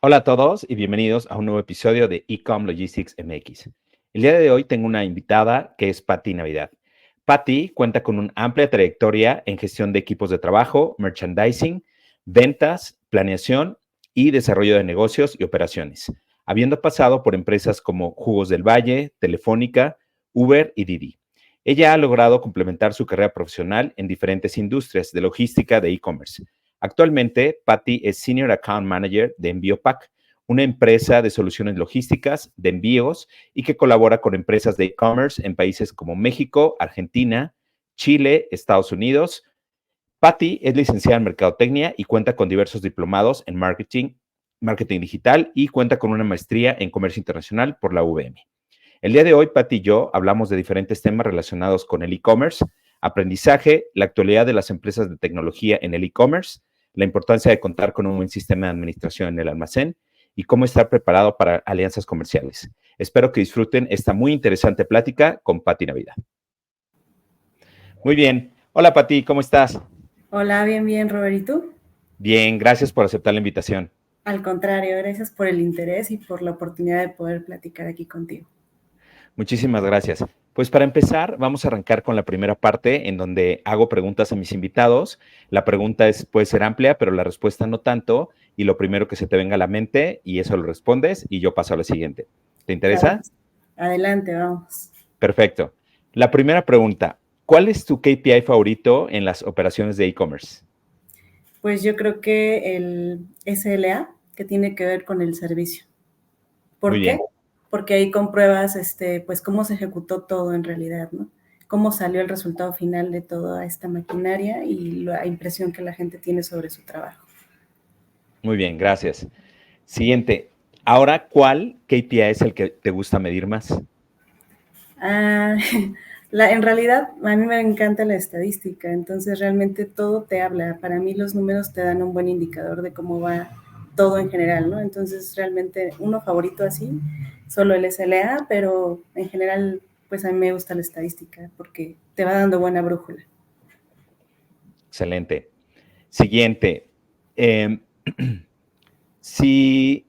Hola a todos y bienvenidos a un nuevo episodio de Ecom Logistics MX. El día de hoy tengo una invitada que es Patti Navidad. Patti cuenta con una amplia trayectoria en gestión de equipos de trabajo, merchandising, ventas, planeación y desarrollo de negocios y operaciones, habiendo pasado por empresas como Jugos del Valle, Telefónica, Uber y Didi. Ella ha logrado complementar su carrera profesional en diferentes industrias de logística de e-commerce. Actualmente, Patti es Senior Account Manager de EnvíoPack, una empresa de soluciones logísticas de envíos y que colabora con empresas de e-commerce en países como México, Argentina, Chile, Estados Unidos. Patti es licenciada en Mercadotecnia y cuenta con diversos diplomados en marketing digital y cuenta con una maestría en Comercio Internacional por la UVM. El día de hoy, Patti y yo hablamos de diferentes temas relacionados con el e-commerce, aprendizaje, la actualidad de las empresas de tecnología en el e-commerce, la importancia de contar con un buen sistema de administración en el almacén y cómo estar preparado para alianzas comerciales. Espero que disfruten esta muy interesante plática con Patti Navidad. Muy bien. Hola, Patti, ¿cómo estás? Hola, bien, Robert. ¿Y tú? Bien, gracias por aceptar la invitación. Al contrario, gracias por el interés y por la oportunidad de poder platicar aquí contigo. Muchísimas gracias. Pues para empezar, vamos a arrancar con la primera parte en donde hago preguntas a mis invitados. La pregunta puede ser amplia, pero la respuesta no tanto. Y lo primero que se te venga a la mente y eso lo respondes y yo paso a la siguiente. ¿Te Claro. interesa? Adelante, vamos. Perfecto. La primera pregunta, ¿cuál es tu KPI favorito en las operaciones de e-commerce? Pues yo creo que el SLA, que tiene que ver con el servicio. Muy ¿Por qué? bien. Porque ahí compruebas, pues, cómo se ejecutó todo en realidad, ¿no? Cómo salió el resultado final de toda esta maquinaria y la impresión que la gente tiene sobre su trabajo. Muy bien, gracias. Siguiente. Ahora, ¿cuál KPI es el que te gusta medir más? Ah, en realidad, a mí me encanta la estadística, entonces realmente todo te habla. Para mí los números te dan un buen indicador de cómo va todo en general, ¿no? Entonces realmente uno favorito así, solo el SLA, pero en general, pues a mí me gusta la estadística porque te va dando buena brújula. Excelente. Siguiente. Eh, si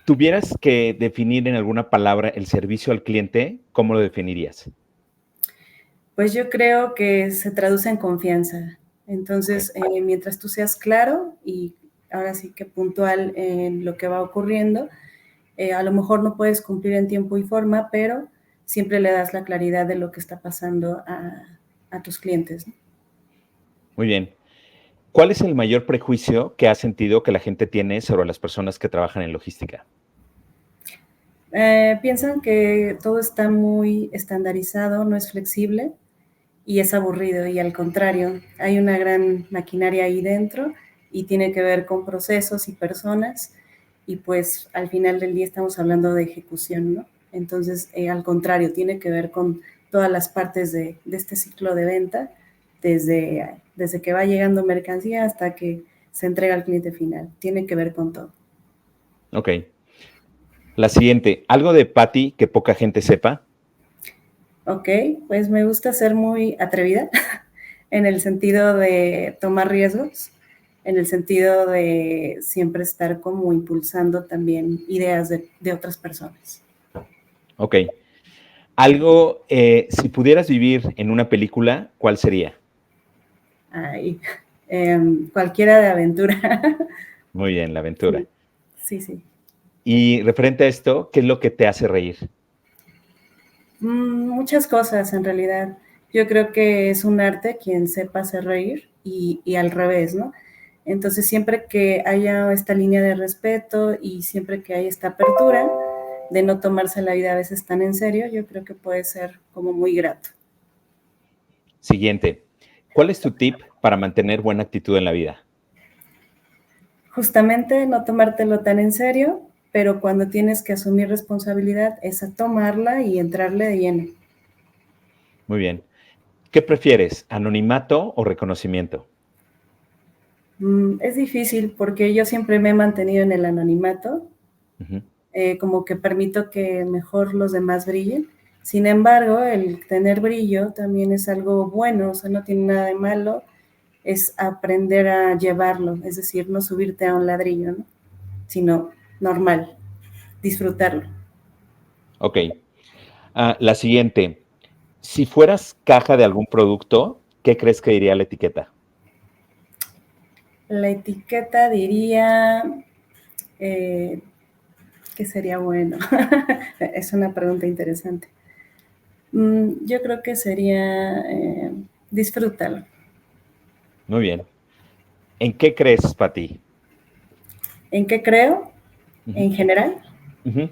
tuvieras que definir en alguna palabra el servicio al cliente, ¿cómo lo definirías? Pues yo creo que se traduce en confianza. Okay. Entonces, mientras tú seas claro y ahora sí que puntual en lo que va ocurriendo, a lo mejor no puedes cumplir en tiempo y forma, pero siempre le das la claridad de lo que está pasando a tus clientes, ¿no? Muy bien. ¿Cuál es el mayor prejuicio que has sentido que la gente tiene sobre las personas que trabajan en logística? Piensan que todo está muy estandarizado, no es flexible y es aburrido, y al contrario, hay una gran maquinaria ahí dentro y tiene que ver con procesos y personas, y pues al final del día estamos hablando de ejecución, ¿no? Entonces, al contrario, tiene que ver con todas las partes de este ciclo de venta, desde que va llegando mercancía hasta que se entrega al cliente final. Tiene que ver con todo. Ok. La siguiente, algo de Patty que poca gente sepa. Ok, pues me gusta ser muy atrevida en el sentido de tomar riesgos, en el sentido de siempre estar como impulsando también ideas de otras personas. Ok. Algo, si pudieras vivir en una película, ¿cuál sería? Ay, cualquiera de aventura. Muy bien, la aventura. Sí, sí. Y referente a esto, ¿qué es lo que te hace reír? Muchas cosas en realidad. Yo creo que es un arte quien sepa hacer reír y al revés, ¿no? Entonces, siempre que haya esta línea de respeto y siempre que haya esta apertura de no tomarse la vida a veces tan en serio, yo creo que puede ser como muy grato. Siguiente, ¿cuál es tu tip para mantener buena actitud en la vida? Justamente no tomártelo tan en serio, pero cuando tienes que asumir responsabilidad es a tomarla y entrarle de lleno. Muy bien. ¿Qué prefieres, anonimato o reconocimiento? Es difícil porque yo siempre me he mantenido en el anonimato, Ujú. como que permito que mejor los demás brillen. Sin embargo, el tener brillo también es algo bueno, o sea, no tiene nada de malo, es aprender a llevarlo, es decir, no subirte a un ladrillo, ¿no? Sino normal, disfrutarlo. Ok. La siguiente. Si fueras caja de algún producto, ¿qué crees que diría la etiqueta? La etiqueta diría, ¿qué sería bueno? Es una pregunta interesante. Yo creo que sería, disfrútalo. Muy bien. ¿En qué crees, Pati? ¿En qué creo? Ujú, En general. ujú.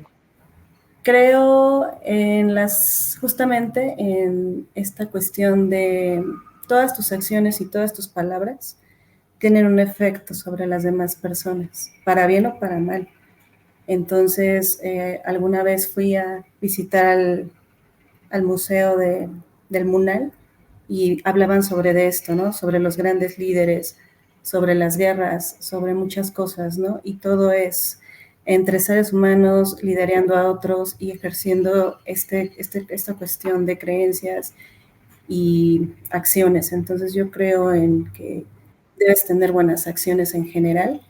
Creo justamente en esta cuestión de todas tus acciones y todas tus palabras tienen un efecto sobre las demás personas, para bien o para mal. Entonces, alguna vez fui a visitar al museo del Munal y hablaban sobre de esto, ¿no? Sobre los grandes líderes, sobre las guerras, sobre muchas cosas, ¿no? Y todo es entre seres humanos liderando a otros y ejerciendo esta cuestión de creencias y acciones. Entonces yo creo en que debes tener buenas acciones en general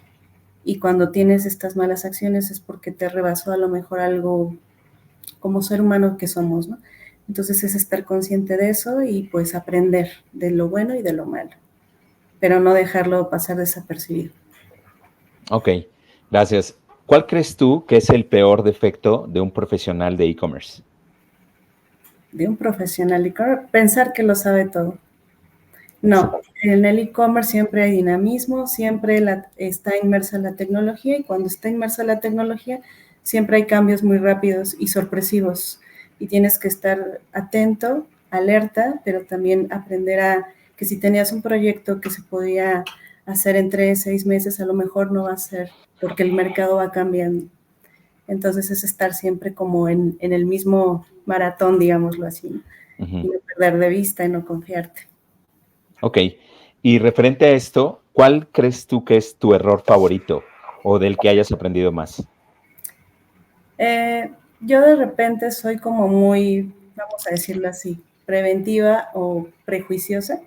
y cuando tienes estas malas acciones es porque te rebasó a lo mejor algo como ser humano que somos, ¿no? Entonces es estar consciente de eso y pues aprender de lo bueno y de lo malo, pero no dejarlo pasar desapercibido. Ok, gracias. ¿Cuál crees tú que es el peor defecto de un profesional de e-commerce? De un profesional y pensar que lo sabe todo. No, Exacto. en el e-commerce siempre hay dinamismo, siempre está inmersa la tecnología y cuando está inmersa la tecnología siempre hay cambios muy rápidos y sorpresivos y tienes que estar atento, alerta, pero también aprender a que si tenías un proyecto que se podía hacer en 3, 6 meses, a lo mejor no va a ser porque el mercado va cambiando. Entonces es estar siempre como en el mismo maratón, digámoslo así, ¿no? Y Ujú. no perder de vista y no confiarte. Ok, y referente a esto, ¿cuál crees tú que es tu error favorito o del que hayas aprendido más? Yo de repente soy como muy, vamos a decirlo así, preventiva o prejuiciosa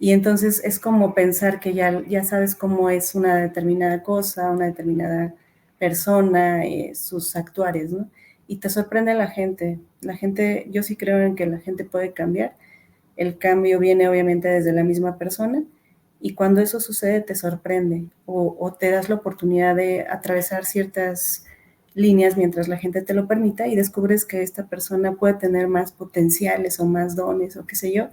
y entonces es como pensar que ya sabes cómo es una determinada cosa, una determinada persona, sus actuares, ¿no? Y te sorprende la gente. La gente, yo sí creo en que la gente puede cambiar. El cambio viene obviamente desde la misma persona y cuando eso sucede te sorprende o te das la oportunidad de atravesar ciertas líneas mientras la gente te lo permita y descubres que esta persona puede tener más potenciales o más dones o qué sé yo,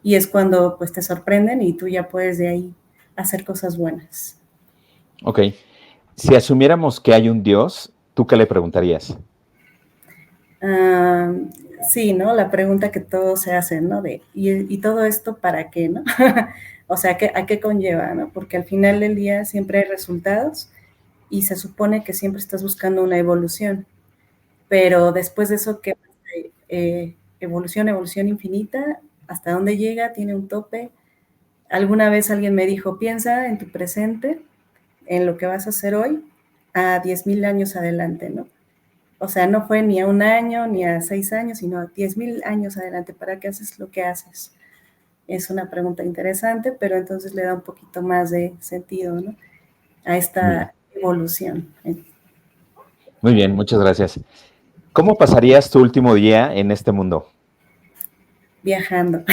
y es cuando pues te sorprenden y tú ya puedes de ahí hacer cosas buenas. Ok, si asumiéramos que hay un Dios, ¿tú qué le preguntarías? Ah, sí, ¿no? La pregunta que todos se hacen, ¿no? ¿Y todo esto para qué, no? O sea, ¿a qué conlleva, no? Porque al final del día siempre hay resultados y se supone que siempre estás buscando una evolución, pero después de eso, ¿qué? Evolución, evolución infinita, ¿hasta dónde llega? ¿Tiene un tope? Alguna vez alguien me dijo, piensa en tu presente, en lo que vas a hacer hoy, a 10,000 años adelante, ¿no? O sea, no fue ni a un año, ni a 6 años, sino a 10,000 años adelante. ¿Para qué haces lo que haces? Es una pregunta interesante, pero entonces le da un poquito más de sentido, ¿no? A Muy bien, esta evolución. muy bien, muchas gracias. ¿Cómo pasarías tu último día en este mundo? Viajando.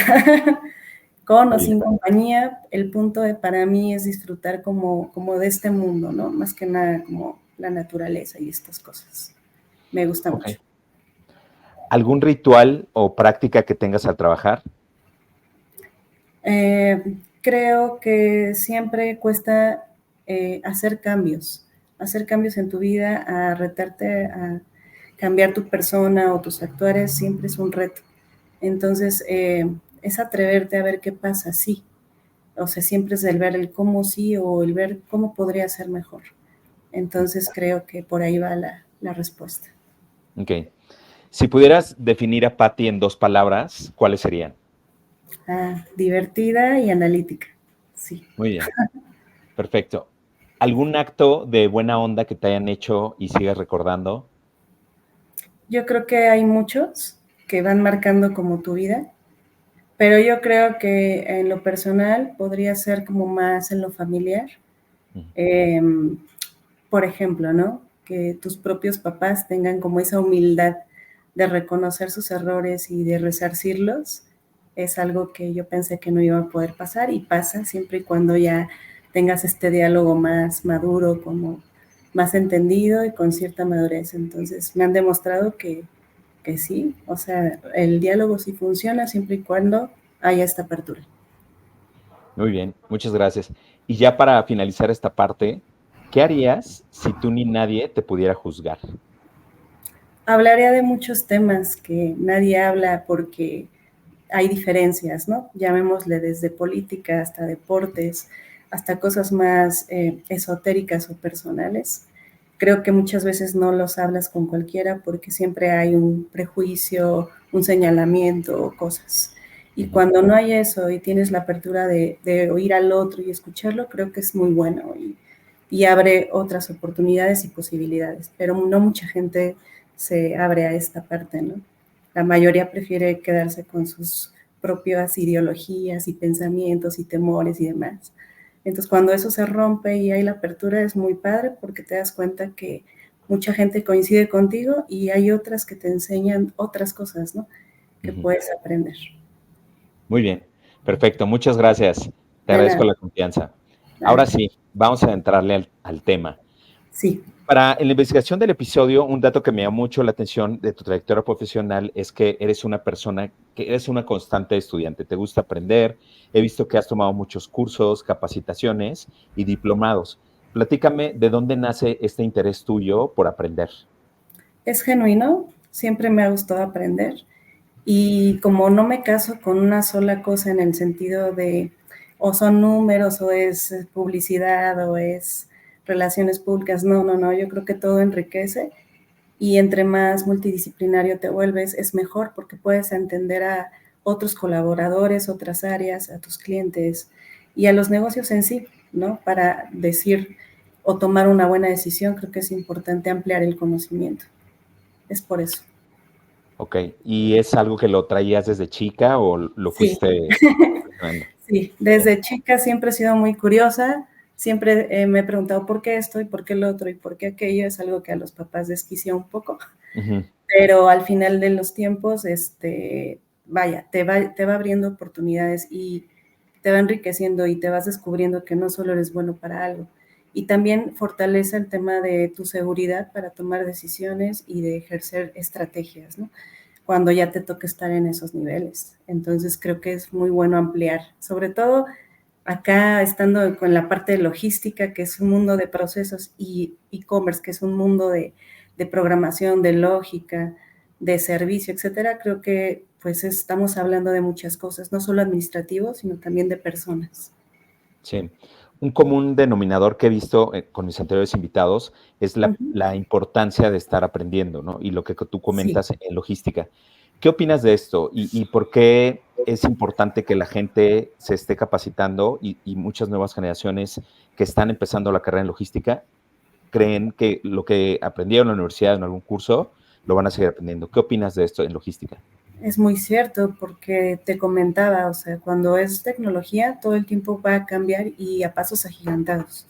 Con o Muy bien, sin compañía, el punto para mí es disfrutar como de este mundo, ¿no? Más que nada como la naturaleza y estas cosas. Me gusta ok. mucho. ¿Algún ritual o práctica que tengas al trabajar? Creo que siempre cuesta hacer cambios en tu vida, a retarte a cambiar tu persona o tus actuares, siempre es un reto. Entonces, es atreverte a ver qué pasa, sí. O sea, siempre es el ver el cómo sí o el ver cómo podría ser mejor. Entonces, creo que por ahí va la respuesta. Ok. Si pudieras definir a Patty en dos palabras, ¿cuáles serían? Divertida y analítica, sí. Muy bien, perfecto. ¿Algún acto de buena onda que te hayan hecho y sigas recordando? Yo creo que hay muchos que van marcando como tu vida, pero yo creo que en lo personal podría ser como más en lo familiar. Ujú. Eh, por ejemplo, ¿no? que tus propios papás tengan como esa humildad de reconocer sus errores y de resarcirlos, es algo que yo pensé que no iba a poder pasar y pasa siempre y cuando ya tengas este diálogo más maduro, como más entendido y con cierta madurez. Entonces me han demostrado que sí, o sea, el diálogo sí funciona siempre y cuando haya esta apertura. Muy bien, muchas gracias. Y ya para finalizar esta parte, ¿qué harías si tú ni nadie te pudiera juzgar? Hablaría de muchos temas que nadie habla porque hay diferencias, ¿no? Llamémosle desde política hasta deportes, hasta cosas más esotéricas o personales. Creo que muchas veces no los hablas con cualquiera porque siempre hay un prejuicio, un señalamiento o cosas. Y Ujú. cuando no hay eso y tienes la apertura de oír al otro y escucharlo, creo que es muy bueno y abre otras oportunidades y posibilidades. Pero no mucha gente se abre a esta parte, ¿no? La mayoría prefiere quedarse con sus propias ideologías y pensamientos y temores y demás. Entonces, cuando eso se rompe y hay la apertura, es muy padre porque te das cuenta que mucha gente coincide contigo y hay otras que te enseñan otras cosas, ¿no? Que Ujú. puedes aprender. Muy bien, perfecto, muchas gracias. Te De agradezco nada. la confianza. Ahora Ah, sí, vamos a entrarle al tema. sí. Para en la investigación del episodio, un dato que me llamó mucho la atención de tu trayectoria profesional es que eres una persona que eres una constante estudiante, te gusta aprender, he visto que has tomado muchos cursos, capacitaciones y diplomados. Platícame de dónde nace este interés tuyo por aprender. Es genuino, siempre me ha gustado aprender y como no me caso con una sola cosa en el sentido de o son números o es publicidad o es relaciones públicas, no, no, no, yo creo que todo enriquece y entre más multidisciplinario te vuelves es mejor porque puedes entender a otros colaboradores, otras áreas, a tus clientes y a los negocios en sí, ¿no? Para decir o tomar una buena decisión, creo que es importante ampliar el conocimiento. Es por eso. Ok, ¿y es algo que lo traías desde chica o lo Sí, fuiste perfeccionando? sí, Ok. desde chica siempre he sido muy curiosa, siempre me he preguntado por qué esto y por qué lo otro y por qué aquello, es algo que a los papás desquicia un poco, Ujú. pero al final de los tiempos, vaya, te va abriendo oportunidades y te va enriqueciendo y te vas descubriendo que no solo eres bueno para algo. Y también fortalece el tema de tu seguridad para tomar decisiones y de ejercer estrategias, ¿no? Cuando ya te toca estar en esos niveles. Entonces creo que es muy bueno ampliar, sobre todo acá estando con la parte de logística, que es un mundo de procesos, y e-commerce, que es un mundo de programación, de lógica, de servicio, etcétera, creo que pues estamos hablando de muchas cosas, no solo administrativos, sino también de personas. Sí. Un común denominador que he visto con mis anteriores invitados es Uh -huh. la importancia de estar aprendiendo, ¿no? Y lo que tú Sí. comentas en logística. ¿Qué opinas de esto? Y por qué es importante que la gente se esté capacitando y muchas nuevas generaciones que están empezando la carrera en logística creen que lo que aprendieron en la universidad en algún curso lo van a seguir aprendiendo? ¿Qué opinas de esto en logística? Es muy cierto, porque te comentaba, o sea, cuando es tecnología, todo el tiempo va a cambiar y a pasos agigantados.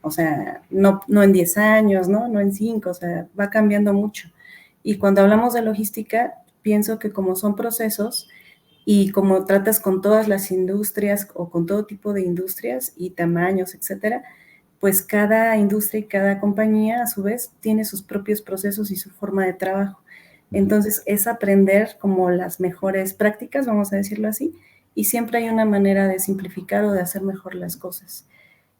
O sea, no en 10 años, ¿no? No en 5, o sea, va cambiando mucho. Y cuando hablamos de logística, pienso que como son procesos y como tratas con todas las industrias o con todo tipo de industrias y tamaños, etcétera, pues cada industria y cada compañía a su vez tiene sus propios procesos y su forma de trabajo. Ujú. Entonces es aprender como las mejores prácticas, vamos a decirlo así, y siempre hay una manera de simplificar o de hacer mejor las cosas.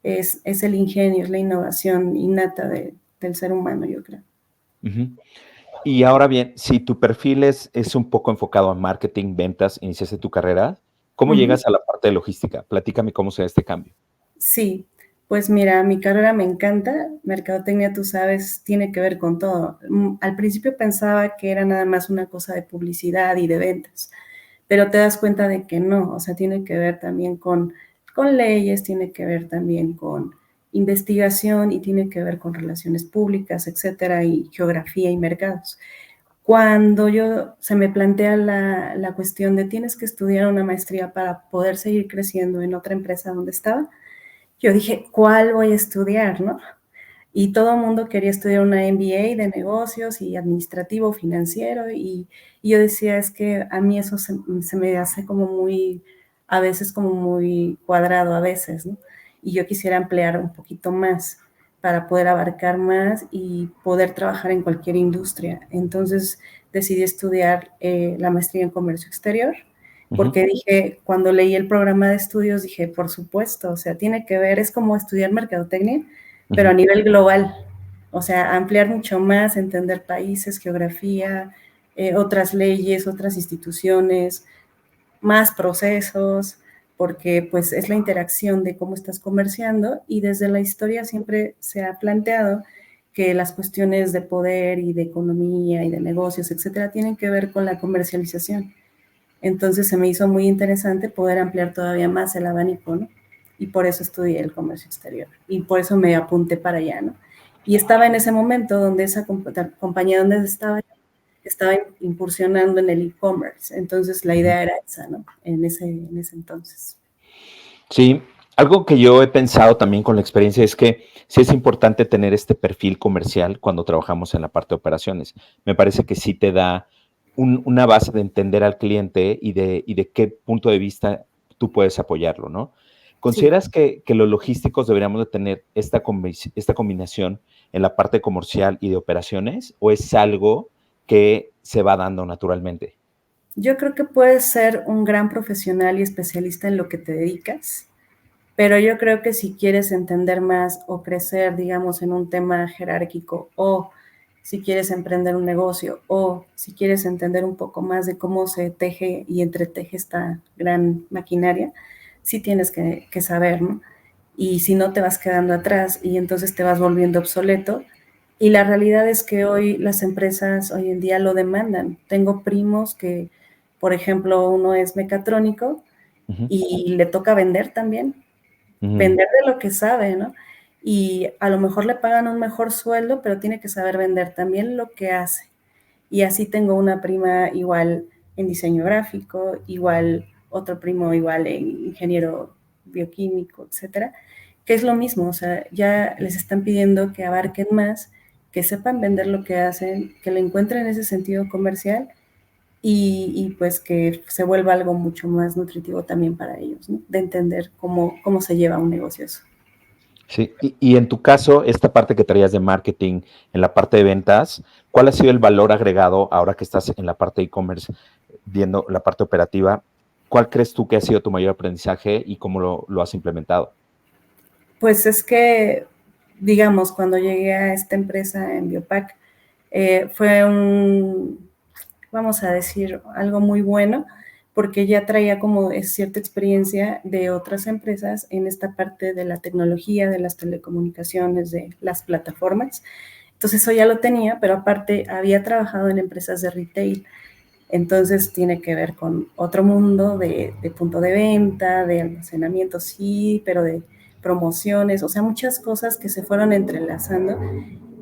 Es el ingenio, es la innovación innata del ser humano, yo creo. Ujú. Y ahora bien, si tu perfil es un poco enfocado a marketing, ventas, iniciaste tu carrera, ¿cómo Uh -huh. llegas a la parte de logística? Platícame cómo se da este cambio. Sí, pues mira, mi carrera me encanta, mercadotecnia, tú sabes, tiene que ver con todo. Al principio pensaba que era nada más una cosa de publicidad y de ventas, pero te das cuenta de que no, o sea, tiene que ver también con leyes, tiene que ver también con investigación y tiene que ver con relaciones públicas, etcétera, y geografía y mercados. Cuando se me plantea la cuestión de tienes que estudiar una maestría para poder seguir creciendo en otra empresa donde estaba, yo dije, ¿cuál voy a estudiar, no? y todo el mundo quería estudiar una MBA de negocios y administrativo, financiero, y yo decía, es que a mí eso se me hace como muy, a veces como muy cuadrado a veces, ¿no? Y yo quisiera ampliar un poquito más para poder abarcar más y poder trabajar en cualquier industria. Entonces decidí estudiar la maestría en comercio exterior, porque dije, cuando leí el programa de estudios, dije, por supuesto, o sea, tiene que ver, es como estudiar mercadotecnia, pero a nivel global, o sea, ampliar mucho más, entender países, geografía, otras leyes, otras instituciones, más procesos, porque pues es la interacción de cómo estás comerciando y desde la historia siempre se ha planteado que las cuestiones de poder y de economía y de negocios, etcétera, tienen que ver con la comercialización. Entonces se me hizo muy interesante poder ampliar todavía más el abanico, ¿no? Y por eso estudié el comercio exterior y por eso me apunté para allá, ¿no? Y estaba en ese momento donde esa compañía donde estaba incursionando en el e-commerce. Entonces la idea era esa, ¿no? En ese entonces. Sí, algo que yo he pensado también con la experiencia es que sí es importante tener este perfil comercial cuando trabajamos en la parte de operaciones. Me parece que sí te da una base de entender al cliente y de qué punto de vista tú puedes apoyarlo, ¿no? Sí. ¿Consideras que los logísticos deberíamos de tener esta combinación en la parte comercial y de operaciones o es algo que se va dando naturalmente? Yo creo que puedes ser un gran profesional y especialista en lo que te dedicas, pero yo creo que si quieres entender más o crecer, digamos, en un tema jerárquico, o si quieres emprender un negocio, o si quieres entender un poco más de cómo se teje y entreteje esta gran maquinaria, sí tienes que saber, ¿no? Y si no, te vas quedando atrás y entonces te vas volviendo obsoleto. Y la realidad es que hoy las empresas hoy en día lo demandan. Tengo primos que, por ejemplo, uno es mecatrónico Ujú, y le toca vender también, ujú, vender de lo que sabe, ¿no? Y a lo mejor le pagan un mejor sueldo, pero tiene que saber vender también lo que hace. Y así tengo una prima igual en diseño gráfico, igual otro primo igual en ingeniero bioquímico, etcétera, que es lo mismo, o sea, ya les están pidiendo que abarquen más, que sepan vender lo que hacen, que le encuentren ese sentido comercial y pues que se vuelva algo mucho más nutritivo también para ellos, ¿no? De entender cómo se lleva un negocio eso. sí, y en tu caso, esta parte que traías de marketing, en la parte de ventas, ¿cuál ha sido el valor agregado ahora que estás en la parte de e-commerce, viendo la parte operativa? ¿Cuál crees tú que ha sido tu mayor aprendizaje y cómo lo has implementado? Pues es que, digamos, cuando llegué a esta empresa en Biopac, fue vamos a decir, algo muy bueno, porque ya traía como cierta experiencia de otras empresas en esta parte de la tecnología, de las telecomunicaciones, de las plataformas. Entonces eso ya lo tenía, pero aparte había trabajado en empresas de retail. Entonces tiene que ver con otro mundo de punto de venta, de almacenamiento, sí, pero de promociones, o sea, muchas cosas que se fueron entrelazando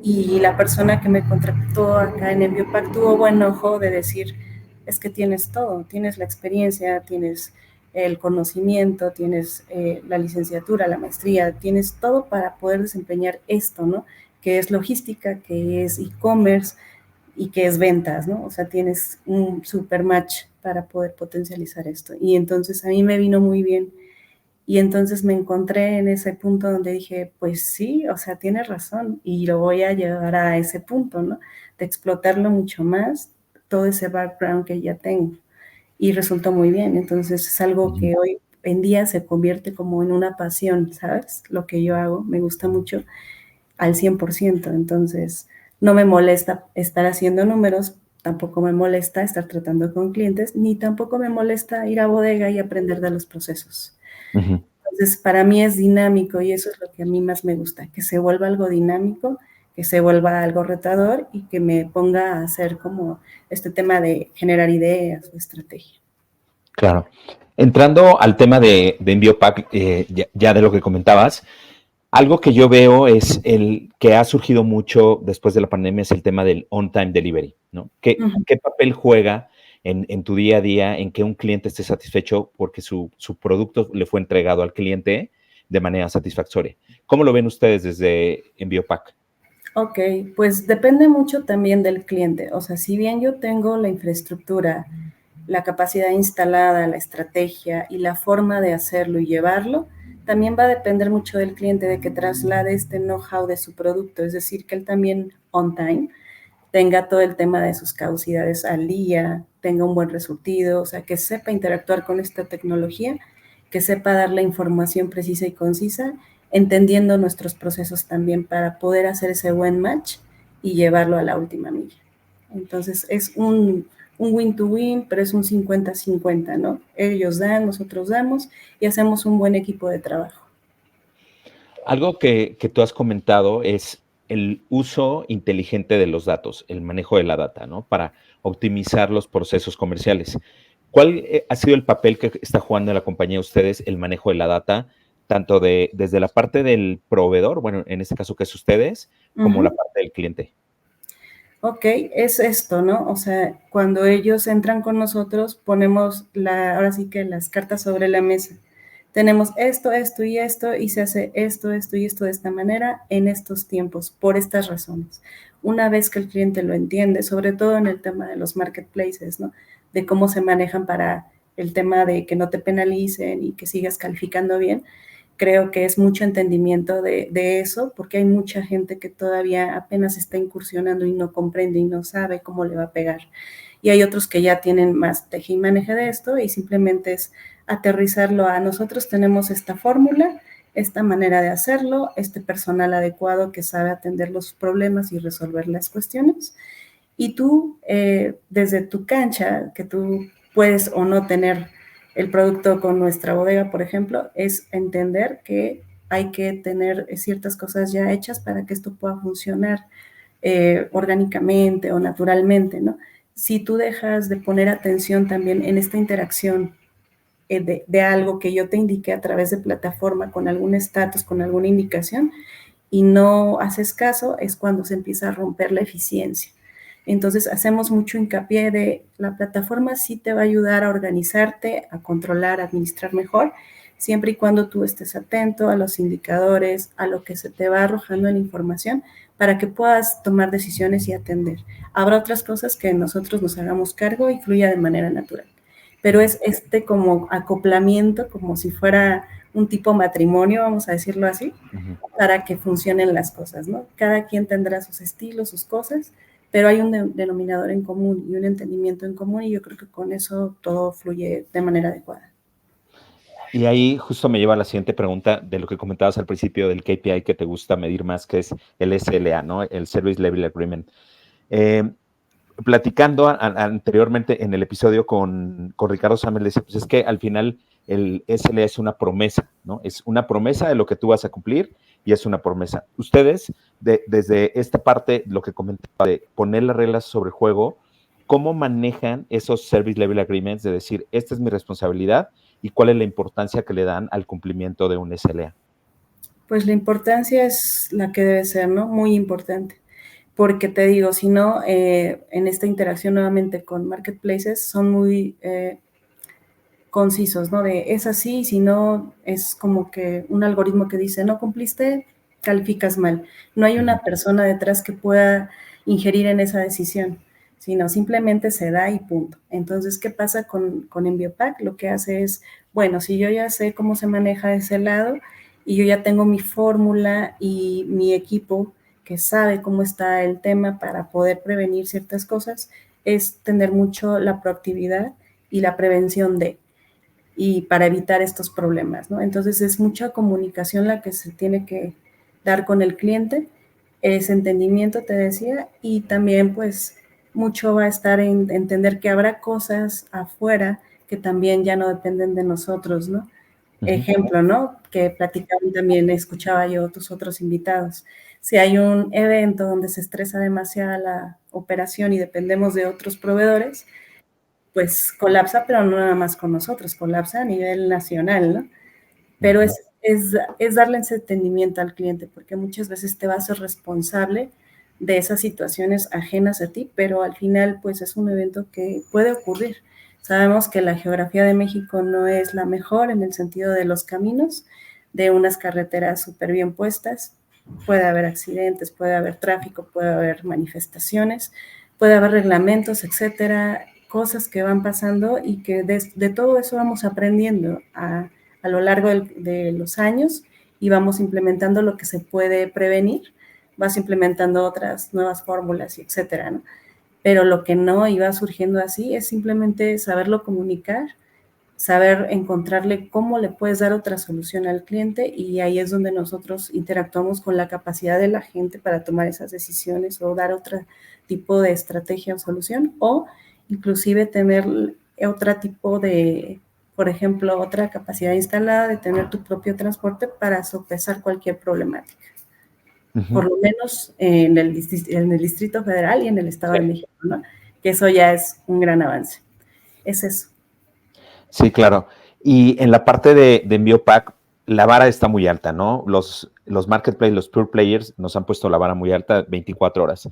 y la persona que me contrató acá en Enviopac tuvo buen ojo de decir, es que tienes todo, tienes la experiencia, tienes el conocimiento, tienes la licenciatura, la maestría, tienes todo para poder desempeñar esto, ¿no? Que es logística, que es e-commerce y que es ventas, ¿no? O sea, tienes un super match para poder potencializar esto. Y entonces a mí me vino muy bien y entonces me encontré en ese punto donde dije, pues sí, o sea, tienes razón y lo voy a llevar a ese punto, ¿no? De explotarlo mucho más, todo ese background que ya tengo. Y resultó muy bien. Entonces es algo Ujú. que hoy en día se convierte como en una pasión, ¿sabes? Lo que yo hago, me gusta mucho al 100%. Entonces no me molesta estar haciendo números, tampoco me molesta estar tratando con clientes, ni tampoco me molesta ir a bodega y aprender de los procesos. Ujú. Entonces, para mí es dinámico y eso es lo que a mí más me gusta, que se vuelva algo dinámico, que se vuelva algo retador y que me ponga a hacer como este tema de generar ideas o estrategia. Claro. Entrando al tema de Enviopac, ya de lo que comentabas, algo que yo veo es el que ha surgido mucho después de la pandemia es el tema del on-time delivery, ¿no? Ujú. ¿Qué papel juega en tu día a día en que un cliente esté satisfecho porque su producto le fue entregado al cliente de manera satisfactoria? ¿Cómo lo ven ustedes desde Enviopac? Ok, pues depende mucho también del cliente. O sea, si bien yo tengo la infraestructura, la capacidad instalada, la estrategia y la forma de hacerlo y llevarlo, también va a depender mucho del cliente de que traslade este know-how de su producto, es decir, que él también on time tenga todo el tema de sus caducidades al día, tenga un buen resurtido, o sea, que sepa interactuar con esta tecnología, que sepa dar la información precisa y concisa, entendiendo nuestros procesos también para poder hacer ese buen match y llevarlo a la última milla. Entonces es un win to win, pero es un 50-50, ¿no? Ellos dan, nosotros damos y hacemos un buen equipo de trabajo. Algo que tú has comentado es el uso inteligente de los datos, el manejo de la data, ¿no? Para optimizar los procesos comerciales. ¿Cuál ha sido el papel que está jugando la compañía ustedes, el manejo de la data, tanto desde la parte del proveedor, bueno, en este caso que es ustedes, Uh como la -huh. parte del cliente? Ok, es esto, ¿no? O sea, cuando ellos entran con nosotros, ponemos ahora sí que las cartas sobre la mesa. Tenemos esto, y se hace esto y esto de esta manera en estos tiempos, por estas razones. Una vez que el cliente lo entiende, sobre todo en el tema de los marketplaces, ¿no? De cómo se manejan para el tema de que no te penalicen y que sigas calificando bien, creo que es mucho entendimiento de eso, porque hay mucha gente que todavía apenas está incursionando y no comprende y no sabe cómo le va a pegar. Y hay otros que ya tienen más teje y maneje de esto y simplemente es aterrizarlo a nosotros tenemos esta fórmula, esta manera de hacerlo, este personal adecuado que sabe atender los problemas y resolver las cuestiones. Y tú, desde tu cancha, que tú puedes o no tener el producto con nuestra bodega, por ejemplo, es entender que hay que tener ciertas cosas ya hechas para que esto pueda funcionar orgánicamente o naturalmente, ¿no? Si tú dejas de poner atención también en esta interacción de algo que yo te indiqué a través de plataforma con algún estatus, con alguna indicación, y no haces caso, es cuando se empieza a romper la eficiencia. Entonces hacemos mucho hincapié de la plataforma sí te va a ayudar a organizarte, a controlar, a administrar mejor, siempre y cuando tú estés atento a los indicadores, a lo que se te va arrojando en información para que puedas tomar decisiones y atender. Habrá otras cosas que nosotros nos hagamos cargo y fluya de manera natural. Pero es este como acoplamiento, como si fuera un tipo matrimonio, vamos a decirlo así, Uh -huh. para que funcionen las cosas, ¿no? Cada quien tendrá sus estilos, sus cosas, pero hay un denominador en común y un entendimiento en común y yo creo que con eso todo fluye de manera adecuada. Y ahí justo me lleva a la siguiente pregunta de lo que comentabas al principio del KPI que te gusta medir más, que es el SLA, ¿no? El Service Level Agreement. Eh, Platicando anteriormente en el episodio con Ricardo Samuel, decía, pues es que al final el SLA es una promesa, ¿no? Es una promesa de lo que tú vas a cumplir y es una promesa. Ustedes, desde esta parte, lo que comentaba de poner las reglas sobre el juego, ¿cómo manejan esos Service Level Agreements de decir, esta es mi responsabilidad y cuál es la importancia que le dan al cumplimiento de un SLA? Pues la importancia es la que debe ser, ¿no? Muy importante. Porque te digo, si no, en esta interacción nuevamente con marketplaces son muy concisos, ¿no? De es así, si no, es como que un algoritmo que dice, no cumpliste, calificas mal. No hay una persona detrás que pueda ingerir en esa decisión, sino simplemente se da y punto. Entonces, ¿qué pasa con Enviopack? Lo que hace es, bueno, si yo ya sé cómo se maneja ese lado y yo ya tengo mi fórmula y mi equipo que sabe cómo está el tema para poder prevenir ciertas cosas, es tener mucho la proactividad y la prevención de y para evitar estos problemas, ¿no? Entonces es mucha comunicación la que se tiene que dar con el cliente, ese entendimiento, te decía, y también pues mucho va a estar en entender que habrá cosas afuera que también ya no dependen de nosotros, ¿no? Uh -huh. Ejemplo, ¿no? Que platicaban también, escuchaba yo tus otros invitados. Si hay un evento donde se estresa demasiado la operación y dependemos de otros proveedores, pues colapsa, pero no nada más con nosotros, colapsa a nivel nacional, ¿no? Pero es darle ese entendimiento al cliente, porque muchas veces te vas a ser responsable de esas situaciones ajenas a ti, pero al final, pues es un evento que puede ocurrir. Sabemos que la geografía de México no es la mejor en el sentido de los caminos, de unas carreteras súper bien puestas, Puede haber accidentes, puede haber tráfico, puede haber manifestaciones, puede haber reglamentos, etcétera, cosas que van pasando y que de todo eso vamos aprendiendo a lo largo de los años y vamos implementando lo que se puede prevenir, vas implementando otras nuevas fórmulas, y etcétera, ¿no? Pero lo que no iba surgiendo así es simplemente saberlo comunicar, saber encontrarle cómo le puedes dar otra solución al cliente y ahí es donde nosotros interactuamos con la capacidad de la gente para tomar esas decisiones o dar otro tipo de estrategia o solución o inclusive tener otro tipo de, por ejemplo, otra capacidad instalada de tener tu propio transporte para sopesar cualquier problemática. Por lo menos en el Distrito Federal y en el Estado Sí. de México, ¿no? Que eso ya es un gran avance. Es eso. Sí, claro. Y en la parte de envío pack, la vara está muy alta, ¿no? Los marketplaces, los pure players nos han puesto la vara muy alta, 24 horas.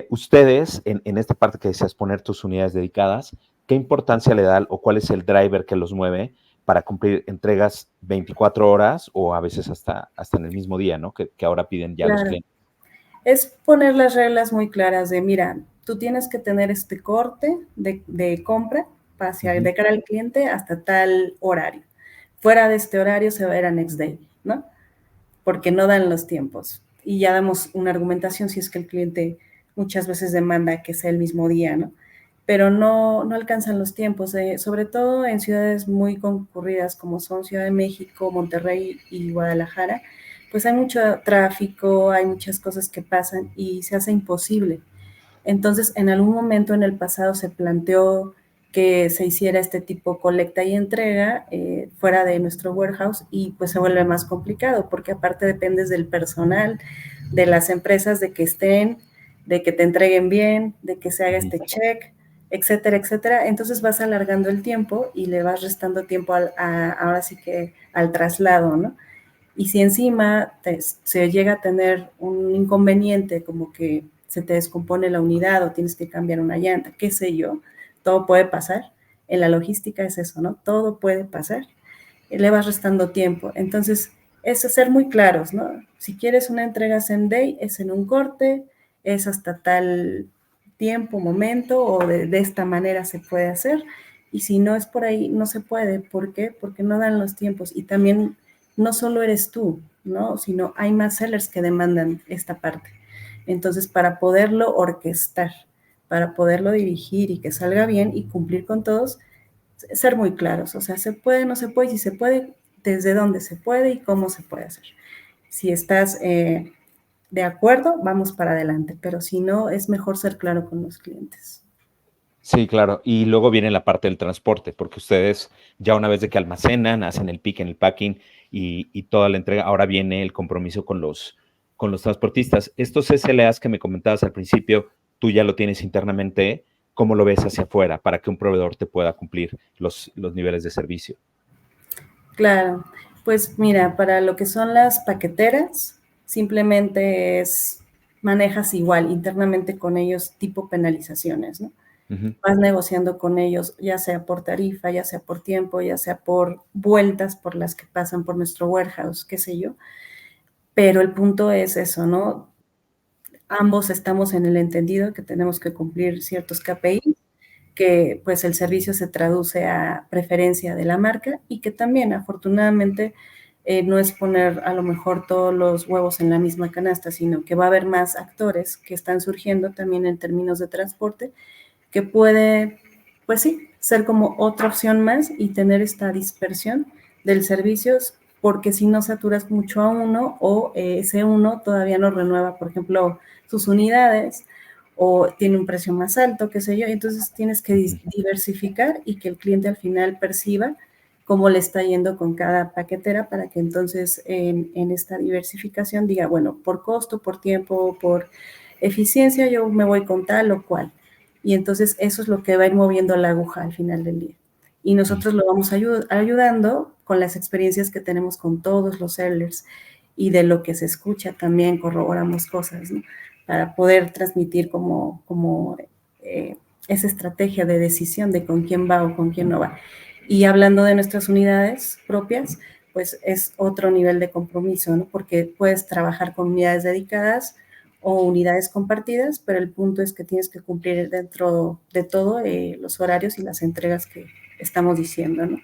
Ustedes, en esta parte que deseas poner tus unidades dedicadas, ¿qué importancia le dan o cuál es el driver que los mueve para cumplir entregas 24 horas o a veces hasta en el mismo día, ¿no? Que ahora piden ya los Claro. clientes. Es poner las reglas muy claras de, mira, tú tienes que tener este corte de compra hacia, de cara al cliente hasta tal horario. Fuera de este horario se va a ir a next day, ¿no? Porque no dan los tiempos. Y ya damos una argumentación si es que el cliente muchas veces demanda que sea el mismo día, ¿no? Pero no alcanzan los tiempos, sobre todo en ciudades muy concurridas como son Ciudad de México, Monterrey y Guadalajara, pues hay mucho tráfico, hay muchas cosas que pasan y se hace imposible. Entonces, en algún momento en el pasado se planteó que se hiciera este tipo colecta y entrega fuera de nuestro warehouse y pues se vuelve más complicado porque aparte dependes del personal, de las empresas, de que estén, de que te entreguen bien, de que se haga este check, etcétera, etcétera. Entonces vas alargando el tiempo y le vas restando tiempo ahora sí que al traslado, ¿no? Y si encima se llega a tener un inconveniente como que se te descompone la unidad o tienes que cambiar una llanta, qué sé yo, todo puede pasar. En la logística es eso, ¿no? Todo puede pasar. Le vas restando tiempo. Entonces, es ser muy claros, ¿no? Si quieres una entrega same day, es en un corte, es hasta tal tiempo, momento, o de esta manera se puede hacer. Y si no es por ahí, no se puede. ¿Por qué? Porque no dan los tiempos. Y también no solo eres tú, ¿no? Sino hay más sellers que demandan esta parte. Entonces, para poderlo orquestar, para poderlo dirigir y que salga bien y cumplir con todos, ser muy claros, o sea, se puede, no se puede, si se puede, desde dónde se puede y cómo se puede hacer. Si estás de acuerdo, vamos para adelante, pero si no, es mejor ser claro con los clientes. Sí, claro. Y luego viene la parte del transporte, porque ustedes ya una vez de que almacenan, hacen el pick en el packing y toda la entrega, ahora viene el compromiso con los transportistas. Estos SLAs que me comentabas al principio, tú ya lo tienes internamente, ¿cómo lo ves hacia afuera para que un proveedor te pueda cumplir los niveles de servicio? Claro, pues mira, para lo que son las paqueteras, simplemente es manejas igual internamente con ellos tipo penalizaciones, ¿no? Vas negociando con ellos, ya sea por tarifa, ya sea por tiempo, ya sea por vueltas por las que pasan por nuestro warehouse, qué sé yo. Pero el punto es eso, ¿no? Ambos estamos en el entendido que tenemos que cumplir ciertos KPIs, que pues el servicio se traduce a preferencia de la marca y que también afortunadamente no es poner a lo mejor todos los huevos en la misma canasta, sino que va a haber más actores que están surgiendo también en términos de transporte que puede, pues sí, ser como otra opción más y tener esta dispersión del servicio, porque si no saturas mucho a uno o ese uno todavía no renueva, por ejemplo, sus unidades o tiene un precio más alto, qué sé yo, entonces tienes que diversificar y que el cliente al final perciba cómo le está yendo con cada paquetera para que entonces en esta diversificación diga, bueno, por costo, por tiempo, por eficiencia, yo me voy con tal o cual. Y entonces eso es lo que va a ir moviendo la aguja al final del día. Y nosotros lo vamos ayudando con las experiencias que tenemos con todos los sellers y de lo que se escucha también corroboramos cosas, ¿no? Para poder transmitir como esa estrategia de decisión de con quién va o con quién no va. Y hablando de nuestras unidades propias, pues es otro nivel de compromiso, ¿no? Porque puedes trabajar con unidades dedicadas o unidades compartidas, pero el punto es que tienes que cumplir dentro de todo los horarios y las entregas que estamos diciendo, ¿no?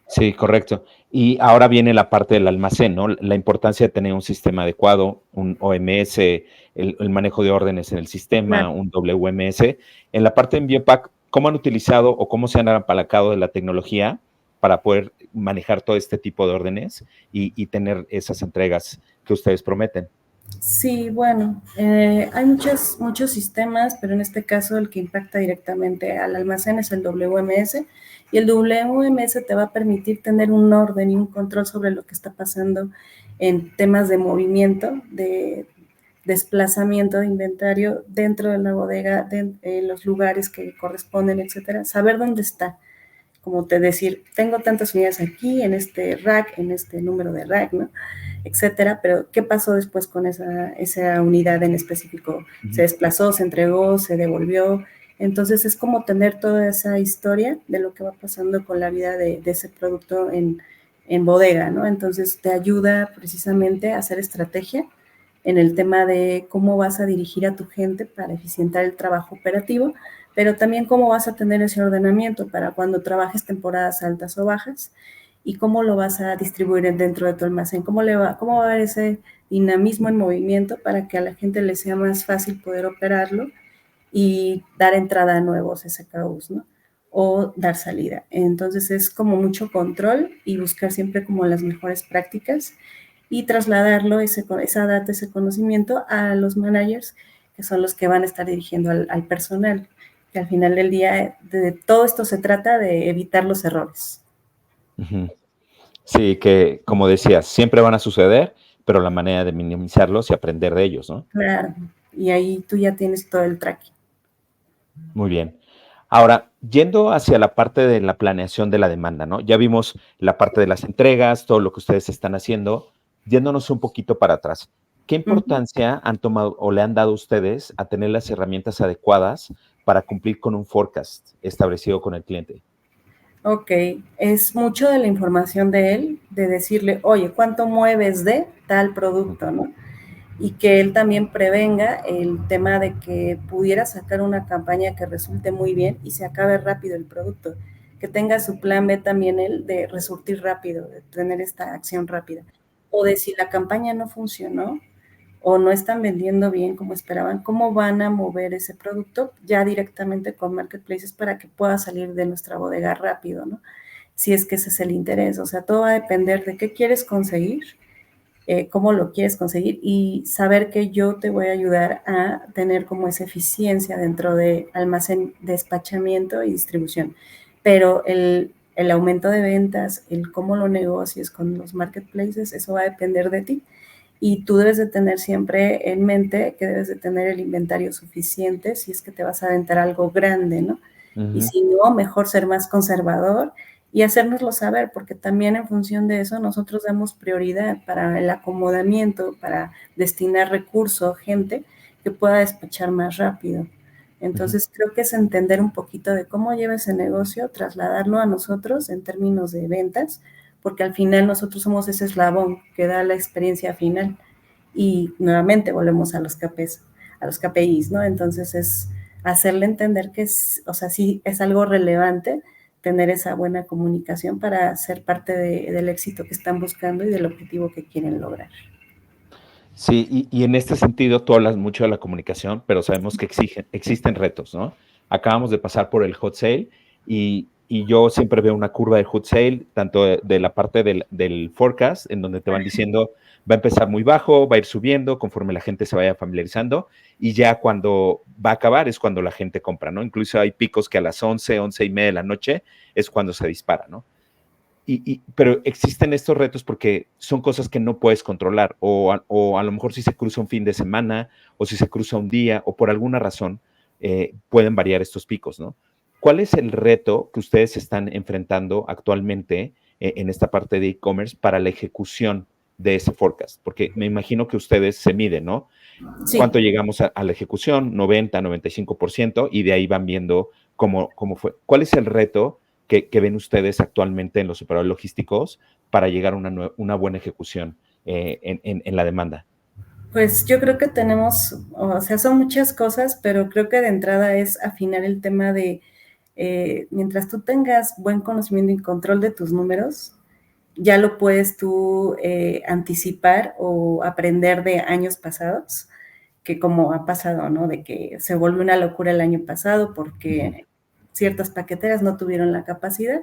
Sí, correcto. Y ahora viene la parte del almacén, ¿no? La importancia de tener un sistema adecuado, un OMS, el manejo de órdenes en el sistema, Claro. un WMS. En la parte de Envío-Pack, ¿cómo han utilizado o cómo se han apalancado de la tecnología para poder manejar todo este tipo de órdenes y tener esas entregas que ustedes prometen? Sí, bueno, hay muchos sistemas, pero en este caso el que impacta directamente al almacén es el WMS, y el WMS te va a permitir tener un orden y un control sobre lo que está pasando en temas de movimiento, de desplazamiento de inventario dentro de la bodega, en los lugares que corresponden, etcétera. Saber dónde está, como te decir, tengo tantas unidades aquí, en este rack, en este número de rack, ¿no? Etcétera, pero ¿qué pasó después con esa unidad en específico? ¿Se desplazó, se entregó, se devolvió? Entonces es como tener toda esa historia de lo que va pasando con la vida de ese producto en bodega, ¿no? Entonces te ayuda precisamente a hacer estrategia en el tema de cómo vas a dirigir a tu gente para eficientar el trabajo operativo, pero también cómo vas a tener ese ordenamiento para cuando trabajes temporadas altas o bajas y cómo lo vas a distribuir dentro de tu almacén, cómo va a haber ese dinamismo en movimiento para que a la gente le sea más fácil poder operarlo y dar entrada a nuevos SKUs, ¿no? O dar salida. Entonces es como mucho control y buscar siempre como las mejores prácticas y trasladarlo, esa data, ese conocimiento a los managers, que son los que van a estar dirigiendo al personal, que al final del día de todo esto se trata de evitar los errores. Ujú. Sí, que como decías, siempre van a suceder, pero la manera de minimizarlos y aprender de ellos, ¿no? Claro, y ahí tú ya tienes todo el tracking. Muy bien. Ahora, yendo hacia la parte de la planeación de la demanda, ¿no? Ya vimos la parte de las entregas, todo lo que ustedes están haciendo, yéndonos un poquito para atrás. ¿Qué Uh -huh. importancia han tomado o le han dado ustedes a tener las herramientas adecuadas para cumplir con un forecast establecido con el cliente? Ok, es mucho de la información de él, de decirle, oye, ¿cuánto mueves de tal producto, no? Y que él también prevenga el tema de que pudiera sacar una campaña que resulte muy bien y se acabe rápido el producto, que tenga su plan B también él de resurtir rápido, de tener esta acción rápida. O de si la campaña no funcionó o no están vendiendo bien como esperaban, cómo van a mover ese producto ya directamente con marketplaces para que pueda salir de nuestra bodega rápido, ¿no? Si es que ese es el interés, o sea, todo va a depender de qué quieres conseguir, cómo lo quieres conseguir y saber que yo te voy a ayudar a tener como esa eficiencia dentro de almacén, despachamiento y distribución. Pero el aumento de ventas, el cómo lo negocies con los marketplaces, eso va a depender de ti. Y tú debes de tener siempre en mente que debes de tener el inventario suficiente si es que te vas a aventar algo grande, ¿no? Uh Y -huh. si no, mejor ser más conservador y hacérnoslo saber, porque también en función de eso nosotros damos prioridad para el acomodamiento, para destinar recursos, gente que pueda despachar más rápido. Uh -huh. Entonces creo que es entender un poquito de cómo lleva ese negocio, trasladarlo a nosotros en términos de ventas, porque al final nosotros somos ese eslabón que da la experiencia final. Y nuevamente volvemos a los KPIs, ¿no? Entonces es hacerle entender que es, o sea, sí es algo relevante tener esa buena comunicación para ser parte del éxito que están buscando y del objetivo que quieren lograr. Sí, y en este sentido tú hablas mucho de la comunicación, pero sabemos que existen retos, ¿no? Acabamos de pasar por el hot sale y yo siempre veo una curva de hot sale, tanto de la parte del forecast, en donde te van diciendo va a empezar muy bajo, va a ir subiendo conforme la gente se vaya familiarizando y ya cuando va a acabar es cuando la gente compra, ¿no? Incluso hay picos que a las 11, 11:30 de la noche es cuando se dispara, ¿no? Pero existen estos retos porque son cosas que no puedes controlar, o a lo mejor si se cruza un fin de semana, o si se cruza un día, o por alguna razón pueden variar estos picos, ¿no? ¿Cuál es el reto que ustedes están enfrentando actualmente en esta parte de e-commerce para la ejecución de ese forecast? Porque me imagino que ustedes se miden, ¿no? Sí, ¿Cuánto llegamos a la ejecución? 90, 95%, y de ahí van viendo cómo fue. ¿Cuál es el reto que ven ustedes actualmente en los operadores logísticos para llegar a una buena ejecución en la demanda? Pues yo creo que tenemos, o sea, son muchas cosas, pero creo que de entrada es afinar el tema de, mientras tú tengas buen conocimiento y control de tus números, ya lo puedes tú anticipar o aprender de años pasados, que como ha pasado, ¿no? De que se volvió una locura el año pasado porque ciertas paqueteras no tuvieron la capacidad,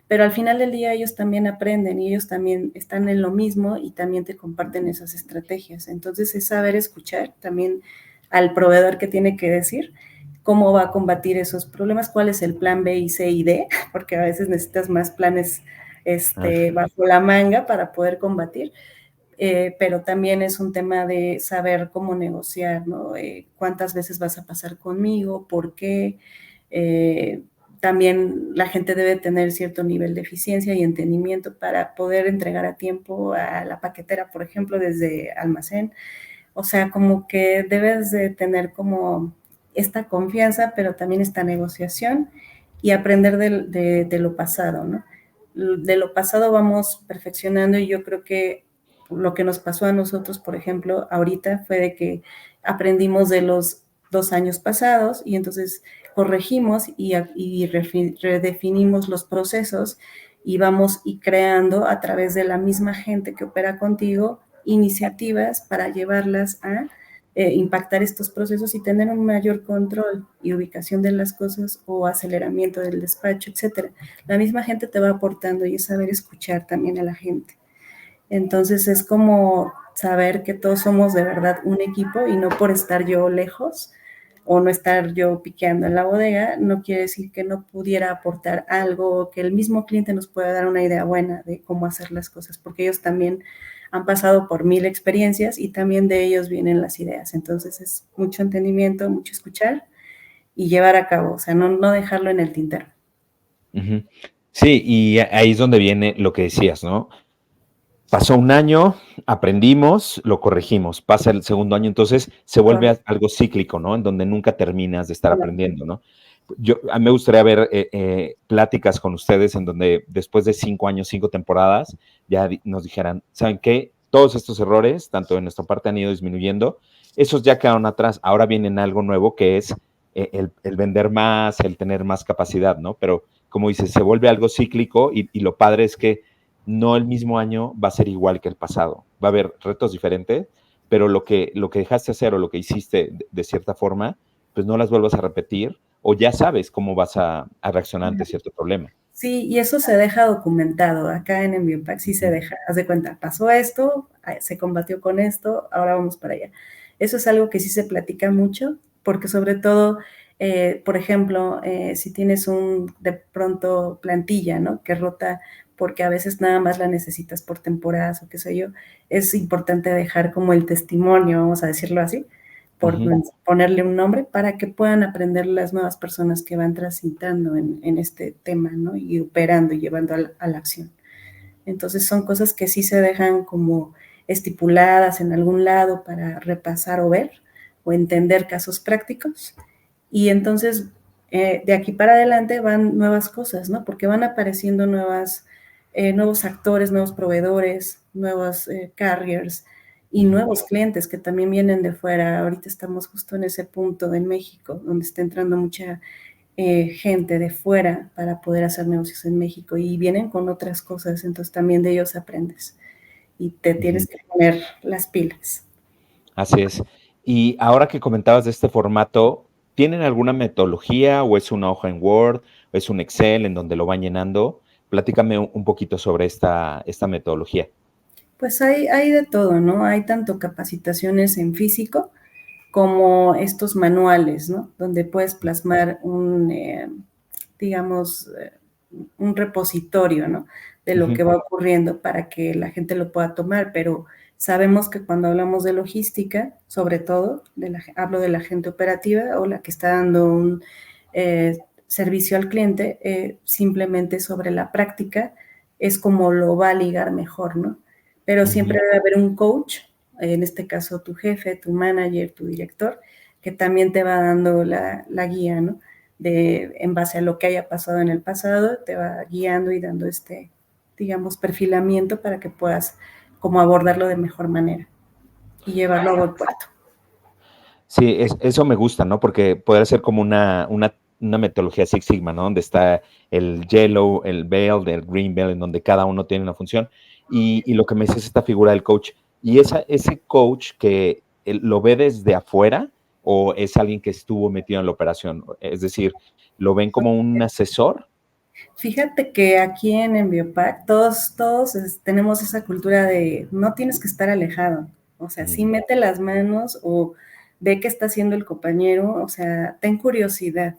pero al final del día ellos también aprenden y ellos también están en lo mismo y también te comparten esas estrategias. Entonces es saber escuchar también al proveedor que tiene que decir cómo va a combatir esos problemas, cuál es el plan B y C y D, porque a veces necesitas más planes bajo la manga para poder combatir. Pero también es un tema de saber cómo negociar, ¿no? Cuántas veces vas a pasar conmigo, por qué. También la gente debe tener cierto nivel de eficiencia y entendimiento para poder entregar a tiempo a la paquetera, por ejemplo, desde almacén. O sea, como que debes de tener como esta confianza, pero también esta negociación y aprender de lo pasado, ¿no? De lo pasado vamos perfeccionando y yo creo que lo que nos pasó a nosotros, por ejemplo, ahorita fue de que aprendimos de los 2 años pasados y entonces corregimos y redefinimos los procesos y vamos y creando a través de la misma gente que opera contigo iniciativas para llevarlas a impactar estos procesos y tener un mayor control y ubicación de las cosas o aceleramiento del despacho, etcétera. La misma gente te va aportando y es saber escuchar también a la gente. Entonces es como saber que todos somos de verdad un equipo y no por estar yo lejos o no estar yo piqueando en la bodega, no quiere decir que no pudiera aportar algo o que el mismo cliente nos pueda dar una idea buena de cómo hacer las cosas, porque ellos también han pasado por 1000 experiencias y también de ellos vienen las ideas. Entonces es mucho entendimiento, mucho escuchar y llevar a cabo, o sea, no dejarlo en el tintero. Sí, y ahí es donde viene lo que decías, ¿no? Pasó un año, aprendimos, lo corregimos, pasa el segundo año, entonces se vuelve algo cíclico, ¿no? En donde nunca terminas de estar aprendiendo, ¿no? A mí me gustaría ver pláticas con ustedes en donde después de 5 años, 5 temporadas, ya nos dijeran, ¿saben qué? Todos estos errores, tanto de nuestra parte han ido disminuyendo, esos ya quedaron atrás, ahora vienen algo nuevo que es el vender más, el tener más capacidad, ¿no? Pero como dices, se vuelve algo cíclico y lo padre es que no el mismo año va a ser igual que el pasado. Va a haber retos diferentes, pero lo que dejaste hacer o lo que hiciste de cierta forma, pues no las vuelvas a repetir o ya sabes cómo vas a reaccionar ante cierto problema. Sí, y eso se deja documentado. Acá en Enviopack sí se deja, haz de cuenta, pasó esto, se combatió con esto, ahora vamos para allá. Eso es algo que sí se platica mucho, porque sobre todo, por ejemplo, si tienes de pronto plantilla, ¿no? Que rota porque a veces nada más la necesitas por temporadas o qué sé yo, es importante dejar como el testimonio, vamos a decirlo así, por ponerle un nombre, para que puedan aprender las nuevas personas que van transitando en este tema, ¿no? Y operando y llevando a la acción. Entonces son cosas que sí se dejan como estipuladas en algún lado para repasar o ver o entender casos prácticos. Y entonces de aquí para adelante van nuevas cosas, ¿no? Porque van apareciendo nuevos actores, nuevos proveedores, nuevos carriers y nuevos clientes que también vienen de fuera. Ahorita estamos justo en ese punto en México, donde está entrando mucha gente de fuera para poder hacer negocios en México y vienen con otras cosas, entonces también de ellos aprendes y te tienes que poner las pilas. Así es. Y ahora que comentabas de este formato, ¿tienen alguna metodología o es una hoja en Word o es un Excel en donde lo van llenando? Platícame un poquito sobre esta metodología. Pues hay de todo, ¿no? Hay tanto capacitaciones en físico como estos manuales, ¿no? Donde puedes plasmar digamos, un repositorio, ¿no? De lo que va ocurriendo para que la gente lo pueda tomar, pero sabemos que cuando hablamos de logística, sobre todo, hablo de la gente operativa o la que está dando un servicio al cliente, simplemente sobre la práctica es como lo va a ligar mejor, ¿no? Pero siempre debe haber un coach, en este caso tu jefe, tu manager, tu director, que también te va dando la guía, ¿no? en base a lo que haya pasado en el pasado, te va guiando y dando digamos, perfilamiento para que puedas como abordarlo de mejor manera y llevarlo a buen puerto. Sí, eso me gusta, ¿no? Porque podría ser como una metodología Six Sigma, ¿no? Donde está el yellow, el belt, el green belt, en donde cada uno tiene una función. Y lo que me dice es esta figura del coach. ¿Y ese coach que lo ve desde afuera o es alguien que estuvo metido en la operación? Es decir, ¿lo ven como un asesor? Fíjate que aquí en Enviopac todos tenemos esa cultura de no tienes que estar alejado. O sea, sí mete las manos o ve qué está haciendo el compañero. O sea, ten curiosidad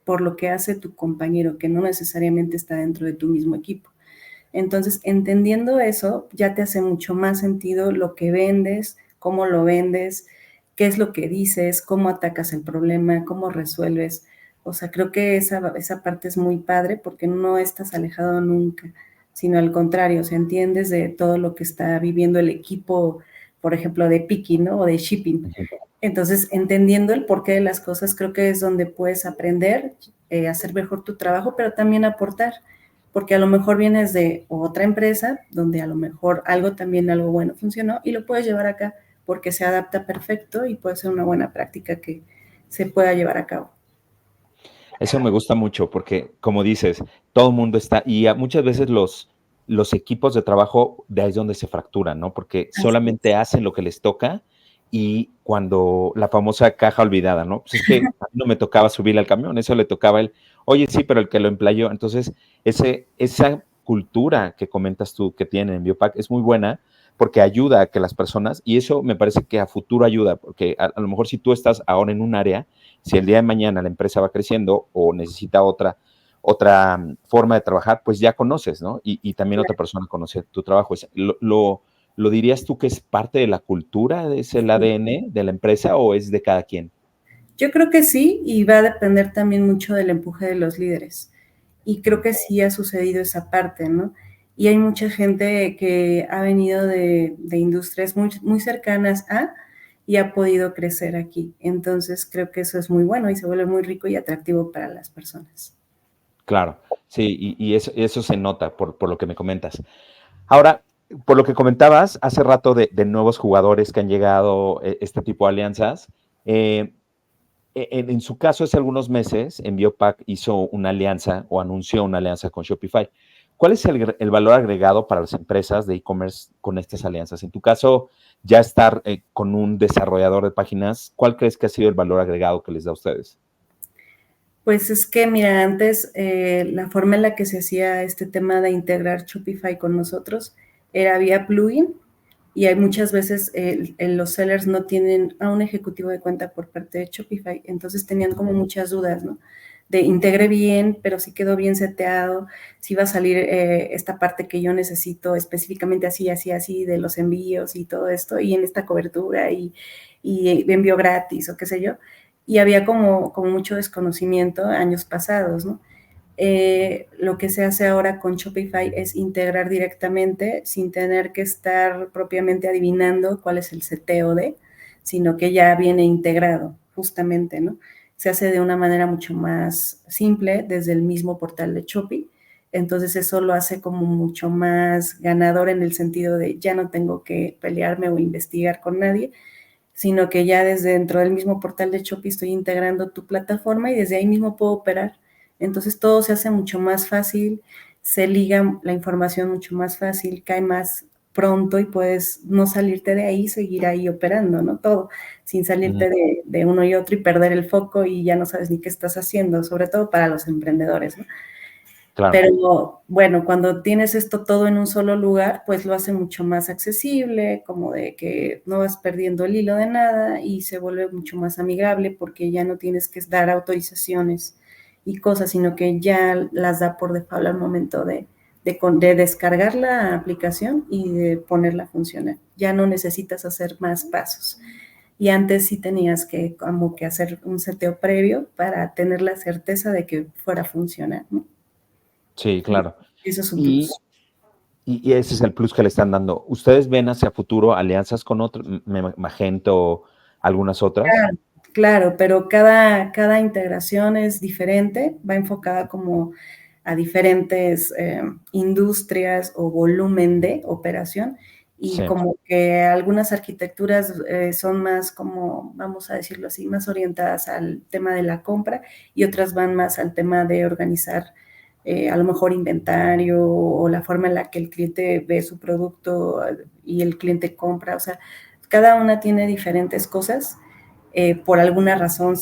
por lo que hace tu compañero, que no necesariamente está dentro de tu mismo equipo. Entonces, entendiendo eso, ya te hace mucho más sentido lo que vendes, cómo lo vendes, qué es lo que dices, cómo atacas el problema, cómo resuelves. O sea, creo que esa parte es muy padre porque no estás alejado nunca, sino al contrario, o sea, entiendes de todo lo que está viviendo el equipo, por ejemplo, de picking, ¿no? O de shipping. Entonces, entendiendo el porqué de las cosas, creo que es donde puedes aprender, hacer mejor tu trabajo, pero también aportar, porque a lo mejor vienes de otra empresa donde a lo mejor algo bueno funcionó y lo puedes llevar acá porque se adapta perfecto y puede ser una buena práctica que se pueda llevar a cabo. Eso me gusta mucho porque, como dices, todo el mundo está, y muchas veces los equipos de trabajo, de ahí es donde se fracturan, ¿no? Porque Así solamente es. hacen lo que les toca y cuando la famosa caja olvidada, ¿no? Pues es que a mí no me tocaba subir al camión, eso le tocaba a él. Oye, sí, pero el que lo empleó. Entonces, esa cultura que comentas tú que tienen en Biopac es muy buena porque ayuda a que las personas, y eso me parece que a futuro ayuda, porque a lo mejor si tú estás ahora en un área, si el día de mañana la empresa va creciendo o necesita otra forma de trabajar, pues ya conoces, ¿no? Y también otra persona conoce tu trabajo. ¿Lo dirías tú que es parte de la cultura, es el ADN de la empresa o es de cada quien? Yo creo que sí, y va a depender también mucho del empuje de los líderes. Y creo que sí ha sucedido esa parte, ¿no? Y hay mucha gente que ha venido de industrias muy cercanas a y ha podido crecer aquí. Entonces creo que eso es muy bueno y se vuelve muy rico y atractivo para las personas. Claro, sí, y eso se nota por lo que me comentas. Ahora, por lo que comentabas hace rato de nuevos jugadores que han llegado, este tipo de alianzas, eh, en su caso, hace algunos meses, Enviopac hizo una alianza o anunció una alianza con Shopify. ¿Cuál es el valor agregado para las empresas de e-commerce con estas alianzas? En tu caso, ya estar con un desarrollador de páginas, ¿cuál crees que ha sido el valor agregado que les da a ustedes? Pues es que, mira, antes la forma en la que se hacía este tema de integrar Shopify con nosotros era vía plugin y hay muchas veces los sellers no tienen a un ejecutivo de cuenta por parte de Shopify, entonces tenían como muchas dudas, ¿no? De integre bien, pero si quedó bien seteado, si va a salir esta parte que yo necesito específicamente así, así, así, de los envíos y todo esto, y en esta cobertura y envío gratis o qué sé yo. Y había como mucho desconocimiento años pasados, ¿no? Lo que se hace ahora con Shopify es integrar directamente sin tener que estar propiamente adivinando cuál es el seteo de, sino que ya viene integrado justamente, ¿no? Se hace de una manera mucho más simple desde el mismo portal de Shopee. Entonces eso lo hace como mucho más ganador en el sentido de ya no tengo que pelearme o investigar con nadie, sino que ya desde dentro del mismo portal de Shopee estoy integrando tu plataforma y desde ahí mismo puedo operar. Entonces todo se hace mucho más fácil, se liga la información mucho más fácil, cae más pronto y puedes no salirte de ahí, seguir ahí operando, ¿no? Todo, sin salirte de uno y otro y perder el foco y ya no sabes ni qué estás haciendo, sobre todo para los emprendedores, ¿no? Claro. Pero bueno, cuando tienes esto todo en un solo lugar, pues lo hace mucho más accesible, como de que no vas perdiendo el hilo de nada y se vuelve mucho más amigable porque ya no tienes que dar autorizaciones y cosas, sino que ya las da por default al momento de descargar la aplicación y de ponerla a funcionar. Ya no necesitas hacer más pasos. Y antes sí tenías que como que hacer un seteo previo para tener la certeza de que fuera a funcionar, ¿no? Sí, claro. Eso es un Y, plus. y ese es el plus que le están dando. ¿Ustedes ven hacia futuro alianzas con otros, Magento o algunas otras? Claro, Claro, pero cada integración es diferente, va enfocada como a diferentes industrias o volumen de operación y Sí. como que algunas arquitecturas son más como, vamos a decirlo así, más orientadas al tema de la compra y otras van más al tema de organizar a lo mejor inventario o la forma en la que el cliente ve su producto y el cliente compra, o sea, cada una tiene diferentes cosas. Por alguna razón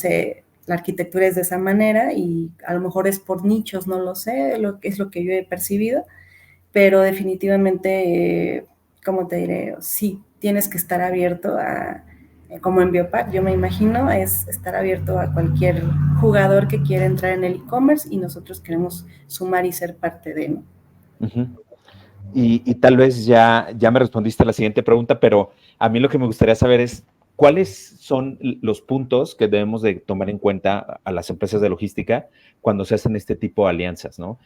la arquitectura es de esa manera y a lo mejor es por nichos, no lo sé, es lo que yo he percibido, pero definitivamente, ¿cómo te diré? Sí, tienes que estar abierto como en Biopac, yo me imagino, es estar abierto a cualquier jugador que quiera entrar en el e-commerce y nosotros queremos sumar y ser parte de, ¿no? Ujú. Y tal vez ya me respondiste a la siguiente pregunta, pero a mí lo que me gustaría saber es cuáles son los puntos que debemos de tomar en cuenta a las empresas de logística cuando se hacen este tipo de alianzas, ¿no?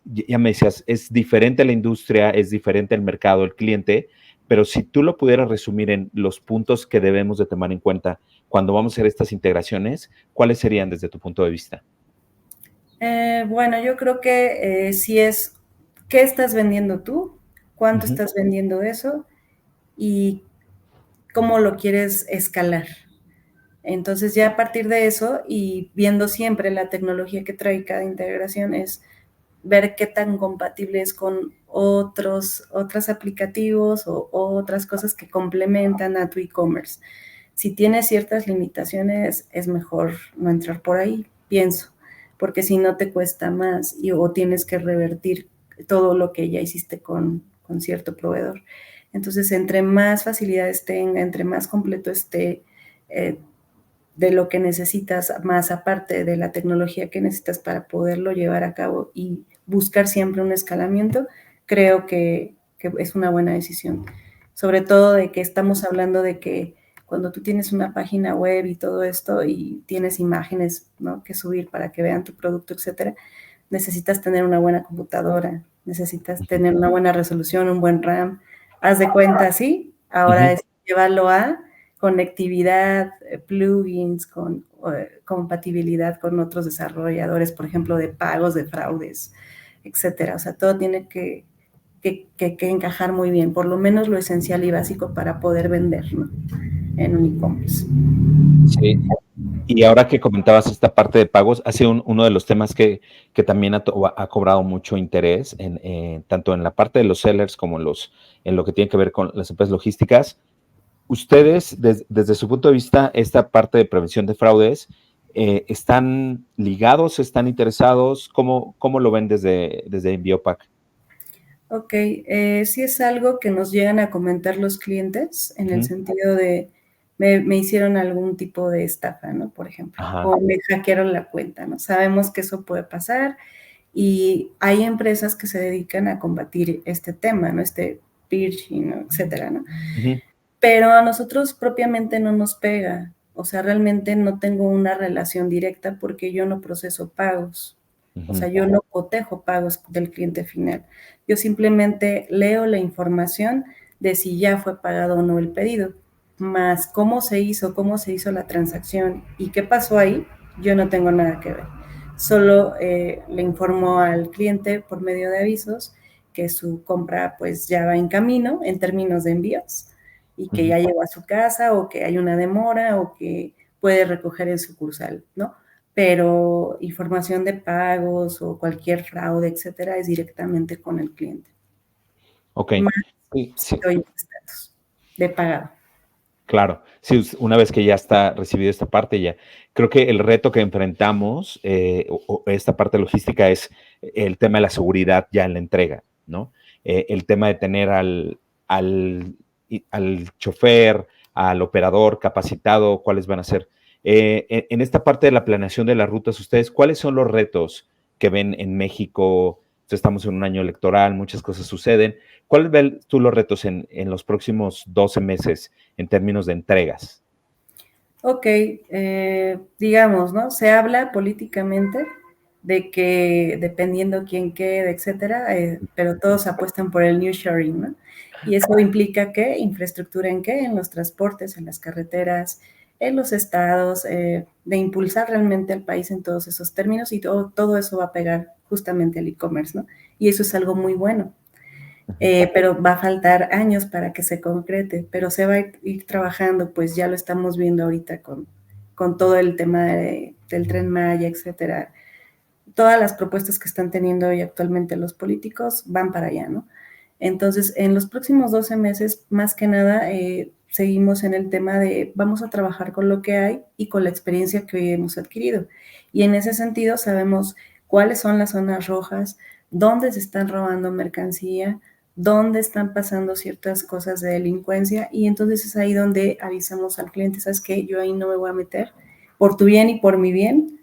Ya me decías, es diferente la industria, es diferente el mercado, el cliente, pero si tú lo pudieras resumir en los puntos que debemos de tomar en cuenta cuando vamos a hacer estas integraciones, ¿cuáles serían desde tu punto de vista? Bueno, yo creo que sí es, ¿qué estás vendiendo tú? ¿Cuánto Ujú. estás vendiendo eso? Y cómo lo quieres escalar. Entonces ya a partir de eso y viendo siempre la tecnología que trae cada integración es ver qué tan compatible es con otros aplicativos o otras cosas que complementan a tu e-commerce. Si tienes ciertas limitaciones, es mejor no entrar por ahí, pienso, porque si no te cuesta más o tienes que revertir todo lo que ya hiciste con cierto proveedor. Entonces, entre más facilidades tenga, entre más completo esté, eh, de lo que necesitas, más aparte de la tecnología que necesitas para poderlo llevar a cabo y buscar siempre un escalamiento, creo que es una buena decisión. Sobre todo de que estamos hablando de que cuando tú tienes una página web y todo esto y tienes imágenes, ¿no?, que subir para que vean tu producto, etcétera, necesitas tener una buena computadora, necesitas tener una buena resolución, un buen RAM. Haz de cuenta, sí, ahora Ujú. es llevarlo a conectividad, plugins, compatibilidad con otros desarrolladores, por ejemplo, de pagos, de fraudes, etcétera. O sea, todo tiene que encajar muy bien, por lo menos lo esencial y básico para poder vender, ¿no?, en un e-commerce. Sí. Y ahora que comentabas esta parte de pagos, ha sido uno de los temas que también ha cobrado mucho interés, tanto en la parte de los sellers como en lo que tiene que ver con las empresas logísticas. Ustedes, desde su punto de vista, esta parte de prevención de fraudes, ¿están ligados, están interesados? ¿Cómo lo ven desde Biopac? Ok, sí es algo que nos llegan a comentar los clientes en el Ujú. sentido de, me hicieron algún tipo de estafa, ¿no? Por ejemplo, Ajá. o me hackearon la cuenta, ¿no? Sabemos que eso puede pasar y hay empresas que se dedican a combatir este tema, ¿no? Este phishing, ¿no?, etcétera, ¿no? Ujú. Pero a nosotros propiamente no nos pega, o sea, realmente no tengo una relación directa porque yo no proceso pagos. O Ujú. sea, yo no cotejo pagos del cliente final. Yo simplemente leo la información de si ya fue pagado o no el pedido, más cómo se hizo la transacción y qué pasó ahí, yo no tengo nada que ver. Solo le informo al cliente por medio de avisos que su compra pues ya va en camino en términos de envíos y que Ujú. ya llegó a su casa o que hay una demora o que puede recoger en sucursal, ¿no? Pero información de pagos o cualquier fraude, etcétera, es directamente con el cliente. Ok. Más Sí, si sí. doy estatus de pagado. Claro, sí, una vez que ya está recibido esta parte, ya creo que el reto que enfrentamos, o esta parte logística es el tema de la seguridad ya en la entrega, ¿no? El tema de tener al chofer, al operador capacitado, cuáles van a ser. En esta parte de la planeación de las rutas, ustedes, ¿cuáles son los retos que ven en México? Estamos en un año electoral, muchas cosas suceden. ¿Cuáles ves tú los retos en los próximos 12 meses en términos de entregas? Ok, digamos, ¿no? Se habla políticamente de que dependiendo quién quede, etcétera, pero todos apuestan por el nearshoring, ¿no? Y eso implica que infraestructura en qué, en los transportes, en las carreteras, en los estados, de impulsar realmente al país en todos esos términos y todo eso va a pegar justamente al e-commerce, ¿no? Y eso es algo muy bueno. Pero va a faltar años para que se concrete, pero se va a ir trabajando, pues ya lo estamos viendo ahorita con todo el tema del Tren Maya, etcétera. Todas las propuestas que están teniendo hoy actualmente los políticos van para allá, ¿no? Entonces, en los próximos 12 meses, más que nada, seguimos en el tema de vamos a trabajar con lo que hay y con la experiencia que hoy hemos adquirido. Y en ese sentido, sabemos cuáles son las zonas rojas, dónde se están robando mercancía, dónde están pasando ciertas cosas de delincuencia, y entonces es ahí donde avisamos al cliente, ¿sabes qué? Yo ahí no me voy a meter, por tu bien y por mi bien,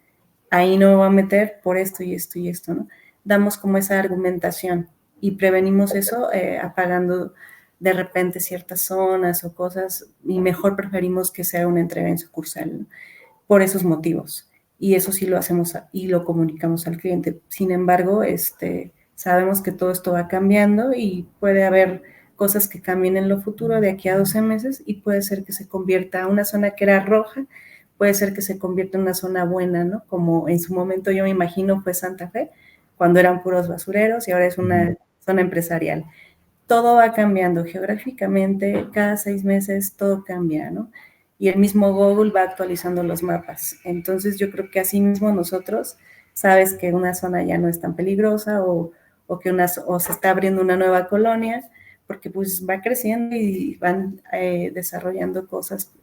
ahí no me voy a meter por esto y esto y esto, ¿no? Damos como esa argumentación y prevenimos eso apagando de repente ciertas zonas o cosas, y mejor preferimos que sea una entrega en sucursal, ¿no? Por esos motivos. Y eso sí lo hacemos y lo comunicamos al cliente. Sin embargo, sabemos que todo esto va cambiando y puede haber cosas que cambien en lo futuro de aquí a 12 meses y puede ser que se convierta a una zona que era roja, puede ser que se convierta en una zona buena, ¿no? Como en su momento yo me imagino fue Santa Fe, cuando eran puros basureros y ahora es una zona empresarial. Todo va cambiando geográficamente, cada 6 meses todo cambia, ¿no? Y el mismo Google va actualizando los mapas. Entonces yo creo que así mismo nosotros sabes que una zona ya no es tan peligrosa o que o se está abriendo una nueva colonia, porque pues va creciendo y van desarrollando cosas,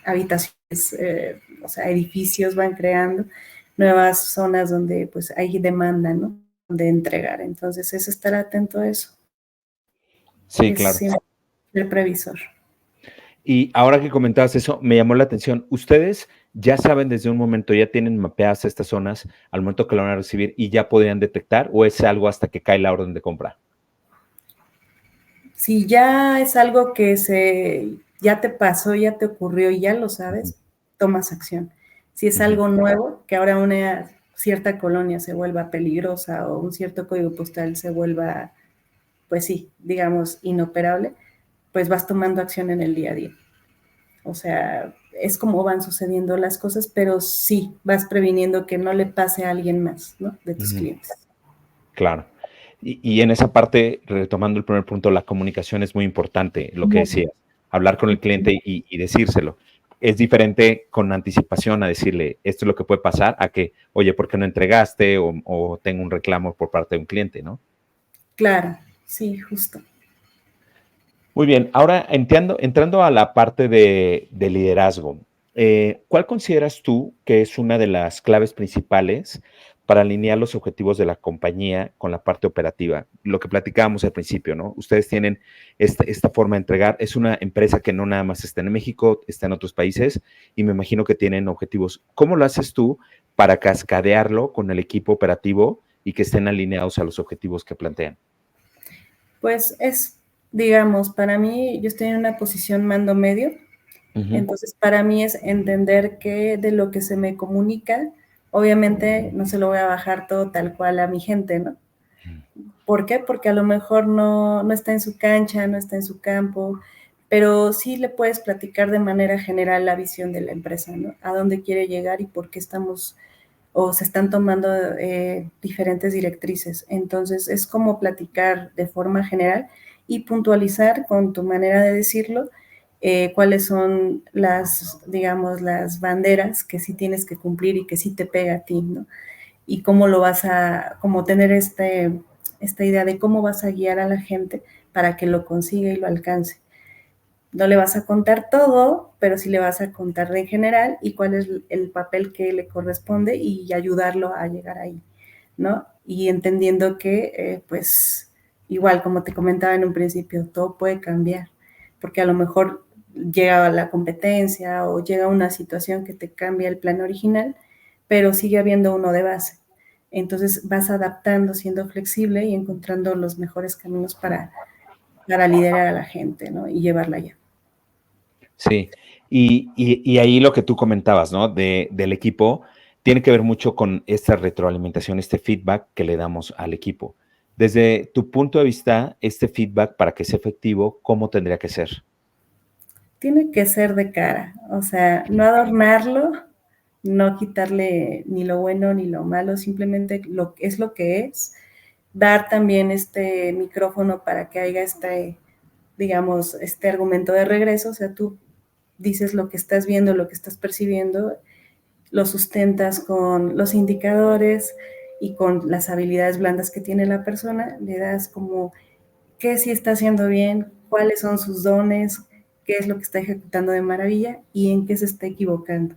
habitaciones, o sea, edificios van creando nuevas zonas donde pues hay demanda, ¿no? De entregar. Entonces es estar atento a eso. Sí, Es claro. siempre el previsor. Y ahora que comentabas eso, me llamó la atención. ¿Ustedes ya saben desde un momento, ya tienen mapeadas estas zonas al momento que lo van a recibir y ya podrían detectar o es algo hasta que cae la orden de compra? Si ya es algo que ya te pasó, ya te ocurrió y ya lo sabes, tomas acción. Si es algo nuevo, que ahora una cierta colonia se vuelva peligrosa o un cierto código postal se vuelva, pues sí, digamos, inoperable, pues vas tomando acción en el día a día. O sea, es como van sucediendo las cosas, pero sí vas previniendo que no le pase a alguien más, ¿no? De tus clientes. Claro. Y en esa parte, retomando el primer punto, la comunicación es muy importante, lo que decías, hablar con el cliente y decírselo. Es diferente con anticipación a decirle, esto es lo que puede pasar, a que, oye, ¿por qué no entregaste? O tengo un reclamo por parte de un cliente, ¿no? Claro, sí, justo. Muy bien, ahora entrando a la parte de liderazgo, ¿cuál consideras tú que es una de las claves principales para alinear los objetivos de la compañía con la parte operativa? Lo que platicábamos al principio, ¿no? Ustedes tienen esta forma de entregar. Es una empresa que no nada más está en México, está en otros países y me imagino que tienen objetivos. ¿Cómo lo haces tú para cascadearlo con el equipo operativo y que estén alineados a los objetivos que plantean? Pues digamos, para mí, yo estoy en una posición mando medio, entonces para mí es entender que de lo que se me comunica, obviamente no se lo voy a bajar todo tal cual a mi gente, ¿no? ¿Por qué? Porque a lo mejor no está en su cancha, no está en su campo, pero sí le puedes platicar de manera general la visión de la empresa, ¿no? A dónde quiere llegar y por qué estamos o se están tomando diferentes directrices. Entonces, es como platicar de forma general y puntualizar con tu manera de decirlo cuáles son digamos, las banderas que sí tienes que cumplir y que sí te pega a ti, ¿no? Y cómo lo vas como tener esta idea de cómo vas a guiar a la gente para que lo consiga y lo alcance. No le vas a contar todo, pero sí le vas a contar en general y cuál es el papel que le corresponde y ayudarlo a llegar ahí, ¿no? Y entendiendo que, pues, igual como te comentaba en un principio, todo puede cambiar, porque a lo mejor llega la competencia o llega una situación que te cambia el plan original, pero sigue habiendo uno de base. Entonces vas adaptando, siendo flexible y encontrando los mejores caminos para liderar a la gente, ¿no? Y llevarla allá. Sí, y ahí lo que tú comentabas, ¿no? Del equipo, tiene que ver mucho con esta retroalimentación, este feedback que le damos al equipo. Desde tu punto de vista, este feedback para que sea efectivo, ¿cómo tendría que ser? tiene que ser de cara, o sea, no adornarlo, no quitarle ni lo bueno ni lo malo, simplemente lo que es, dar también este micrófono para que haya digamos, este argumento de regreso, o sea, tú dices lo que estás viendo, lo que estás percibiendo, lo sustentas con los indicadores y con las habilidades blandas que tiene la persona, le das como qué sí está haciendo bien, cuáles son sus dones, qué es lo que está ejecutando de maravilla y en qué se está equivocando,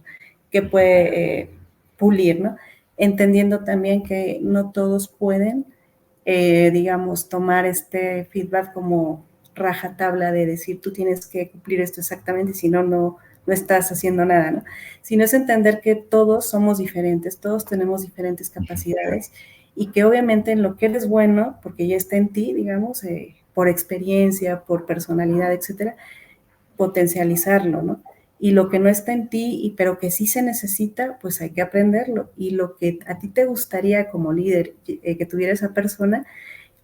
qué puede pulir, ¿no? Entendiendo también que no todos pueden, digamos, tomar este feedback como rajatabla de decir tú tienes que cumplir esto exactamente, si no, no estás haciendo nada, ¿no? Sino es entender que todos somos diferentes, todos tenemos diferentes capacidades y que obviamente en lo que eres bueno, porque ya está en ti, digamos, por experiencia, por personalidad, etcétera, potencializarlo, ¿no? Y lo que no está en ti, pero que sí se necesita, pues hay que aprenderlo. Y lo que a ti te gustaría como líder que tuviera esa persona,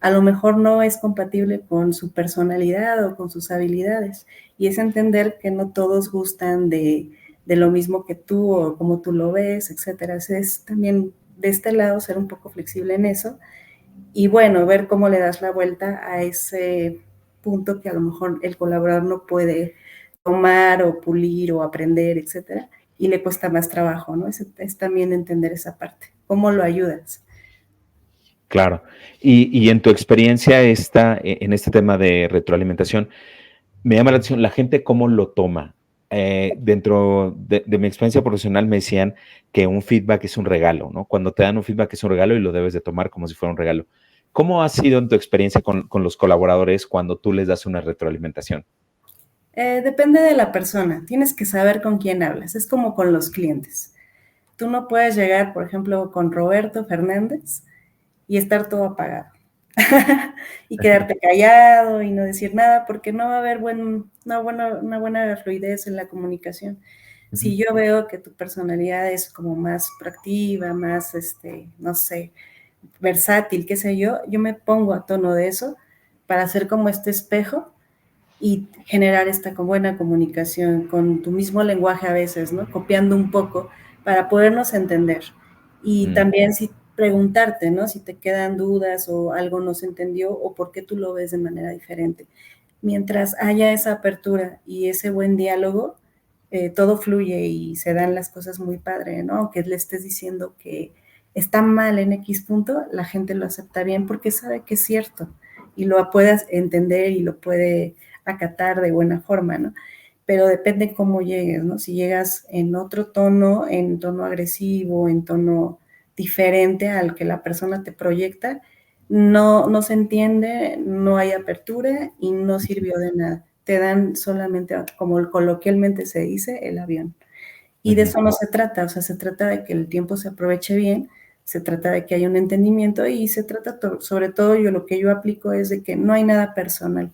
a lo mejor no es compatible con su personalidad o con sus habilidades. Y es entender que no todos gustan de lo mismo que tú o como tú lo ves, etcétera. Es también de este lado ser un poco flexible en eso y bueno, ver cómo le das la vuelta a ese punto que a lo mejor el colaborador no puede tomar o pulir o aprender, etcétera, y le cuesta más trabajo, ¿no? Es también entender esa parte. ¿Cómo lo ayudas? Claro. Y en tu experiencia en este tema de retroalimentación, me llama la atención la gente cómo lo toma. Dentro de mi experiencia profesional me decían que un feedback es un regalo, ¿no? Cuando te dan un feedback es un regalo y lo debes de tomar como si fuera un regalo. ¿Cómo ha sido en tu experiencia con los colaboradores cuando tú les das una retroalimentación? Depende de la persona. Tienes que saber con quién hablas. Es como con los clientes. Tú no puedes llegar, por ejemplo, con Roberto Fernández y estar todo apagado. Y quedarte callado y no decir nada, porque no va a haber una buena fluidez en la comunicación. Si yo veo que tu personalidad es como más proactiva, más, no sé, versátil, qué sé yo me pongo a tono de eso para hacer como este espejo y generar esta buena comunicación con tu mismo lenguaje a veces, ¿no? Copiando un poco para podernos entender. Y también si preguntarte, ¿no? Si te quedan dudas o algo no se entendió o por qué tú lo ves de manera diferente. Mientras haya esa apertura y ese buen diálogo, todo fluye y se dan las cosas muy padre, ¿no? Aunque le estés diciendo que está mal en X punto, la gente lo acepta bien porque sabe que es cierto y lo puedas entender y lo puede acatar de buena forma, ¿no? Pero depende cómo llegues, ¿no? Si llegas en otro tono, en tono agresivo, en tono diferente al que la persona te proyecta, no se entiende, no hay apertura y no sirvió de nada. Te dan solamente, como coloquialmente se dice, el avión. Y de eso no se trata, o sea, se trata de que el tiempo se aproveche bien, se trata de que haya un entendimiento y se trata, sobre todo, lo que yo aplico es de que no hay nada personal.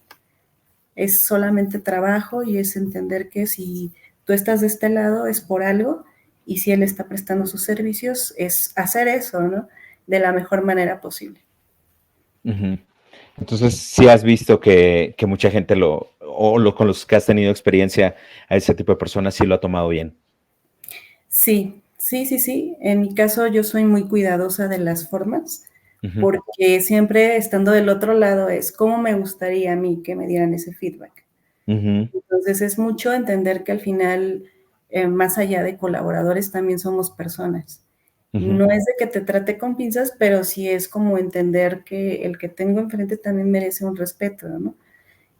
Es solamente trabajo y es entender que si tú estás de este lado es por algo y si él está prestando sus servicios es hacer eso, ¿no? De la mejor manera posible. Entonces, sí has visto que mucha gente con los que has tenido experiencia, a ese tipo de personas sí lo ha tomado bien. Sí. En mi caso yo soy muy cuidadosa de las formas porque siempre estando del otro lado es cómo me gustaría a mí que me dieran ese feedback. Entonces es mucho entender que al final, más allá de colaboradores, también somos personas. No es de que te trate con pinzas, pero sí es como entender que el que tengo enfrente también merece un respeto, ¿no?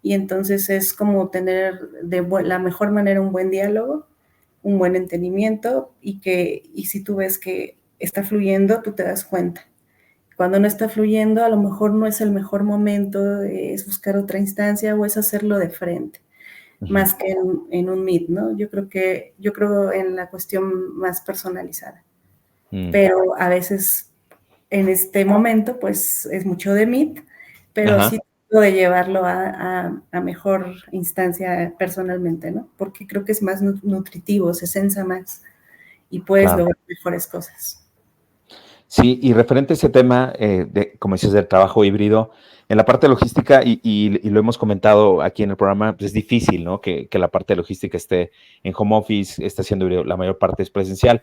Y entonces es como tener de la mejor manera un buen diálogo, un buen entendimiento y si tú ves que está fluyendo, tú te das cuenta. Cuando no está fluyendo, a lo mejor no es el mejor momento, es buscar otra instancia o es hacerlo de frente, más que en un meet, ¿no? Yo creo en la cuestión más personalizada. Pero a veces en este momento, pues es mucho de meet, pero sí de llevarlo a mejor instancia personalmente, ¿no? Porque creo que es más nutritivo, se sensa más y puedes lograr mejores cosas. Sí, y referente a ese tema, como dices, del trabajo híbrido, en la parte de logística, y lo hemos comentado aquí en el programa, pues es difícil, ¿no? Que la parte de logística esté en home office, está siendo la mayor parte es presencial.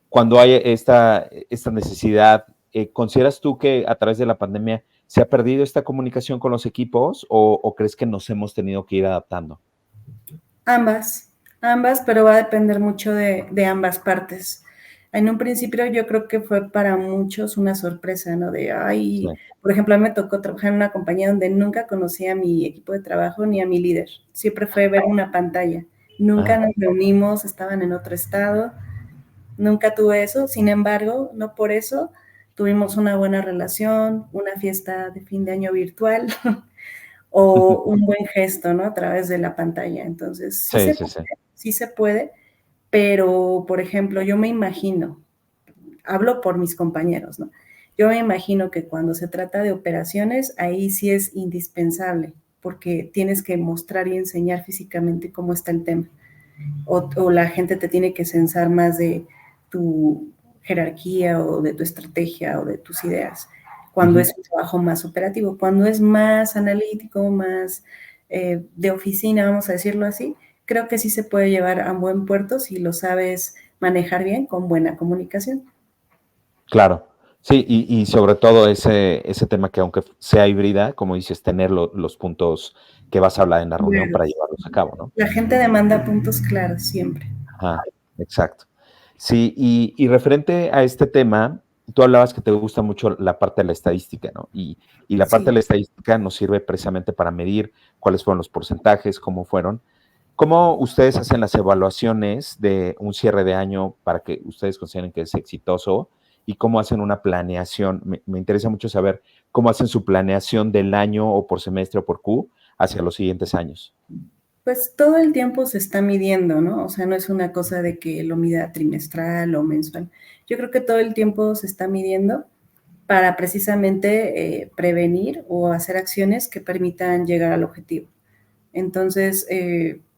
Cuando hay esta necesidad, ¿consideras tú que a través de la pandemia se ha perdido esta comunicación con los equipos o crees que nos hemos tenido que ir adaptando? Ambas, pero va a depender mucho de ambas partes. En un principio yo creo que fue para muchos una sorpresa, ¿no? De, Sí. ay, por ejemplo, a mí me tocó trabajar en una compañía donde nunca conocí a mi equipo de trabajo ni a mi líder. Siempre fue ver una pantalla. Nunca nos reunimos, estaban en otro estado. Nunca tuve eso. Sin embargo, no por eso tuvimos una buena relación, una fiesta de fin de año virtual o un buen gesto, ¿no? A través de la pantalla. Entonces, Sí, sí, sí. sí se puede, pero, por ejemplo, yo me imagino, hablo por mis compañeros, ¿no? Yo me imagino que cuando se trata de operaciones, ahí sí es indispensable, porque tienes que mostrar y enseñar físicamente cómo está el tema. O la gente te tiene que censar más de tu jerarquía o de tu estrategia o de tus ideas, cuando es un trabajo más operativo. Cuando es más analítico, más de oficina, vamos a decirlo así, creo que sí se puede llevar a buen puerto si lo sabes manejar bien con buena comunicación. Claro, sí, y sobre todo ese tema que aunque sea híbrida, como dices, tener los puntos que vas a hablar en la reunión para Claros. llevarlos a cabo, ¿no? La gente demanda puntos claros siempre. Ajá, exacto. Sí, y referente a este tema, tú hablabas que te gusta mucho la parte de la estadística, ¿no? Y la parte Sí. de la estadística nos sirve precisamente para medir cuáles fueron los porcentajes, cómo fueron. ¿Cómo ustedes hacen las evaluaciones de un cierre de año para que ustedes consideren que es exitoso? ¿Y cómo hacen una planeación? Me interesa mucho saber cómo hacen su planeación del año o por semestre o por Q hacia los siguientes años. Pues todo el tiempo se está midiendo, ¿no? O sea, no es una cosa de que lo mida trimestral o mensual. Yo creo que todo el tiempo se está midiendo para precisamente prevenir o hacer acciones que permitan llegar al objetivo. Entonces,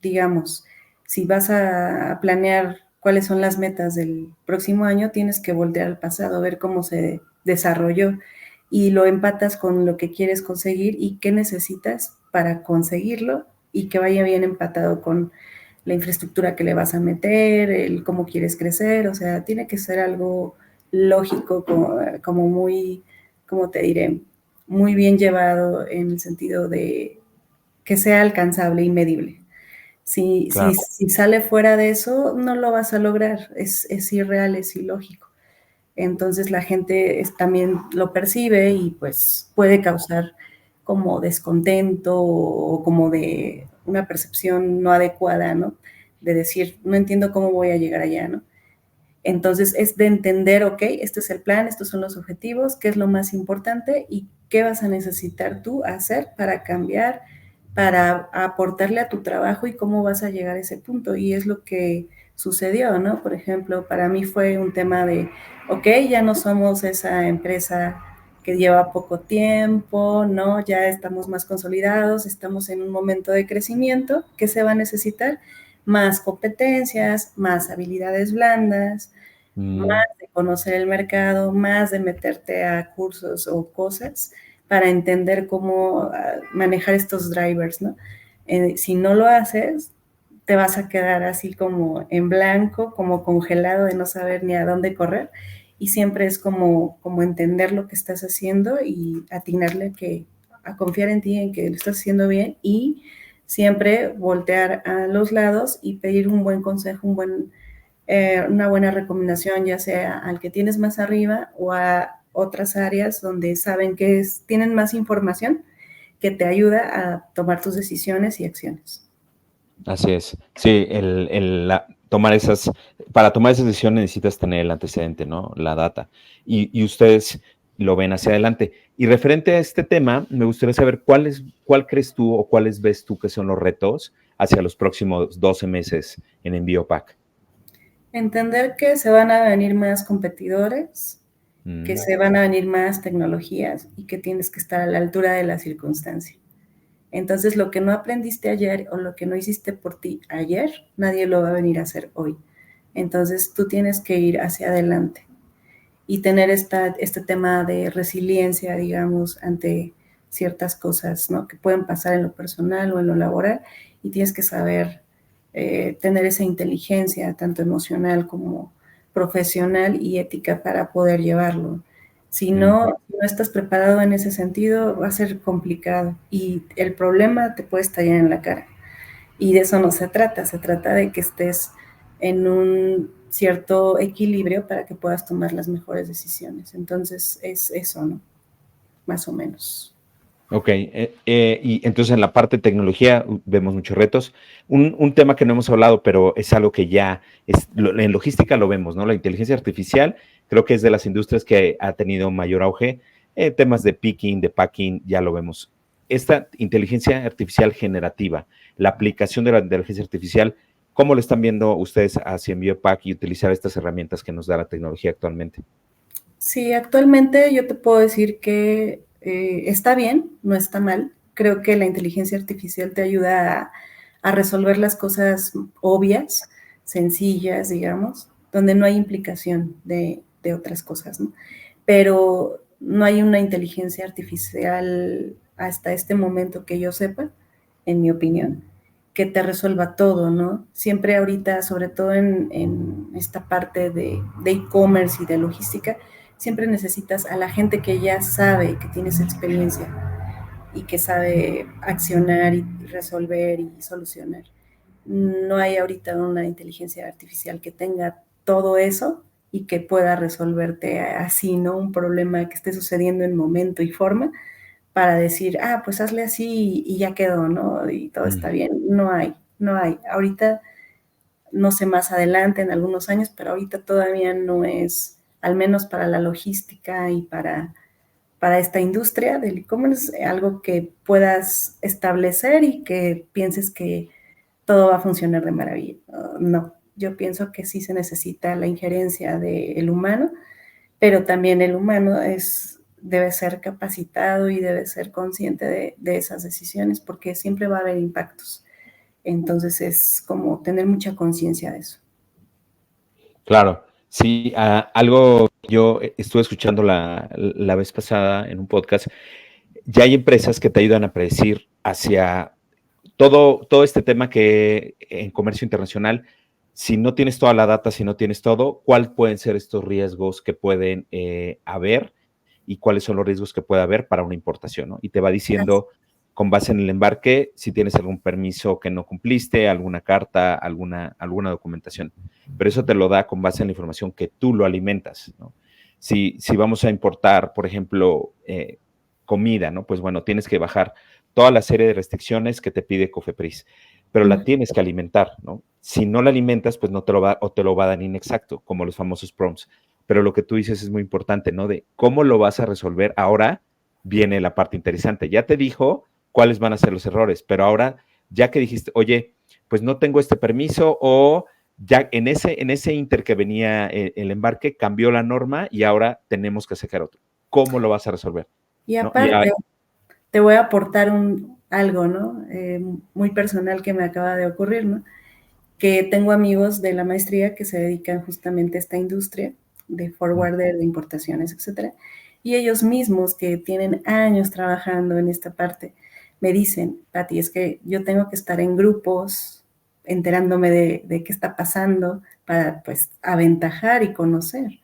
digamos, si vas a planear cuáles son las metas del próximo año, tienes que voltear al pasado, ver cómo se desarrolló y lo empatas con lo que quieres conseguir y qué necesitas para conseguirlo y que vaya bien empatado con la infraestructura que le vas a meter, el cómo quieres crecer, o sea, tiene que ser algo lógico, como muy, ¿cómo te diré? Muy bien llevado en el sentido de que sea alcanzable y medible. Claro, Si sale fuera de eso, no lo vas a lograr, es irreal, es ilógico. Entonces la gente también lo percibe y pues puede causar como descontento o como de una percepción no adecuada, ¿no? De decir, no entiendo cómo voy a llegar allá, ¿no? Entonces es de entender, ok, este es el plan, estos son los objetivos, qué es lo más importante y qué vas a necesitar tú hacer para cambiar, para aportarle a tu trabajo y cómo vas a llegar a ese punto. Y es lo que sucedió, ¿no? Por ejemplo, para mí fue un tema de, ok, ya no somos esa empresa que lleva poco tiempo, ¿no? Ya estamos más consolidados, estamos en un momento de crecimiento. ¿Qué se va a necesitar? Más competencias, más habilidades blandas, más de conocer el mercado, más de meterte a cursos o cosas para entender cómo manejar estos drivers, ¿no? Si no lo haces, te vas a quedar así como en blanco, como congelado de no saber ni a dónde correr. Y siempre es como entender lo que estás haciendo y atinarle a confiar en ti, en que lo estás haciendo bien y siempre voltear a los lados y pedir un buen consejo, una buena recomendación, ya sea al que tienes más arriba o a otras áreas donde saben tienen más información que te ayuda a tomar tus decisiones y acciones. así es. Sí, para tomar esas decisiones necesitas tener el antecedente, ¿no? La data. Y ustedes lo ven hacia adelante. Y referente a este tema, me gustaría saber cuál crees tú o cuáles ves tú que son los retos hacia los próximos 12 meses en Envío Pack. Entender que se van a venir más competidores, que Mm, se van a venir más tecnologías y que tienes que estar a la altura de la circunstancia. Entonces, lo que no aprendiste ayer o lo que no hiciste por ti ayer, nadie lo va a venir a hacer hoy. Entonces, tú tienes que ir hacia adelante y tener este tema de resiliencia, digamos, ante ciertas cosas, ¿no? Que pueden pasar en lo personal o en lo laboral, y tienes que saber tener esa inteligencia, tanto emocional como profesional y ética para poder llevarlo. Si no estás preparado en ese sentido, va a ser complicado y el problema te puede estallar en la cara. Y de eso no se trata de que estés en un cierto equilibrio para que puedas tomar las mejores decisiones. Entonces es eso, ¿no? Más o menos. Ok, y entonces en la parte de tecnología vemos muchos retos. Un tema que no hemos hablado, pero es algo que ya en logística lo vemos, ¿no? La inteligencia artificial creo que es de las industrias que ha tenido mayor auge. Temas de picking, de packing, ya lo vemos. Esta inteligencia artificial generativa, la aplicación de la inteligencia artificial, ¿cómo lo están viendo ustedes hacia Envío-Pack y utilizar estas herramientas que nos da la tecnología actualmente? Sí, actualmente yo te puedo decir que está bien, no está mal. Creo que la inteligencia artificial te ayuda a resolver las cosas obvias, sencillas, digamos, donde no hay implicación de otras cosas, ¿no? Pero no hay una inteligencia artificial hasta este momento que yo sepa, en mi opinión, que te resuelva todo, ¿no? Siempre ahorita, sobre todo en esta parte de e-commerce y de logística, siempre necesitas a la gente que ya sabe, que tiene esa experiencia y que sabe accionar y resolver y solucionar. No hay ahorita una inteligencia artificial que tenga todo eso y que pueda resolverte así, ¿no? Un problema que esté sucediendo en momento y forma para decir, ah, pues hazle así y ya quedó, ¿no? Y todo está bien. No hay, no hay. Ahorita, no sé más adelante, en algunos años, pero ahorita todavía no es, al menos para la logística y para esta industria del e-commerce, algo que puedas establecer y que pienses que todo va a funcionar de maravilla. No, yo pienso que sí se necesita la injerencia del humano, pero también el humano debe ser capacitado y debe ser consciente de esas decisiones porque siempre va a haber impactos. Entonces es como tener mucha conciencia de eso. Claro, sí, algo yo estuve escuchando la vez pasada en un podcast. Ya hay empresas que te ayudan a predecir hacia todo este tema que en comercio internacional, si no tienes toda la data, si no tienes todo, ¿cuáles pueden ser estos riesgos que pueden haber y cuáles son los riesgos que puede haber para una importación, ¿no? Y te va diciendo con base en el embarque si tienes algún permiso que no cumpliste, alguna carta, alguna documentación. Pero eso te lo da con base en la información que tú lo alimentas, ¿no? Si vamos a importar, por ejemplo, comida, ¿no? Pues bueno, tienes que bajar toda la serie de restricciones que te pide Cofepris, pero la tienes que alimentar, ¿no? Si no la alimentas, pues no te lo va, o te lo va a dar inexacto, como los famosos prompts. Pero lo que tú dices es muy importante, ¿no? De cómo lo vas a resolver. Ahora viene la parte interesante. Ya te dijo cuáles van a ser los errores, pero ahora, ya que dijiste, oye, pues no tengo este permiso o ya en ese inter que venía el embarque, cambió la norma y ahora tenemos que sacar otro. ¿Cómo lo vas a resolver? Y ¿No? aparte, te voy a aportar algo, ¿no? Muy personal que me acaba de ocurrir, ¿no? Que tengo amigos de la maestría que se dedican justamente a esta industria de forwarder, de importaciones, etcétera. Y ellos mismos que tienen años trabajando en esta parte, me dicen, Pati, es que yo tengo que estar en grupos enterándome de qué está pasando para pues aventajar y conocer.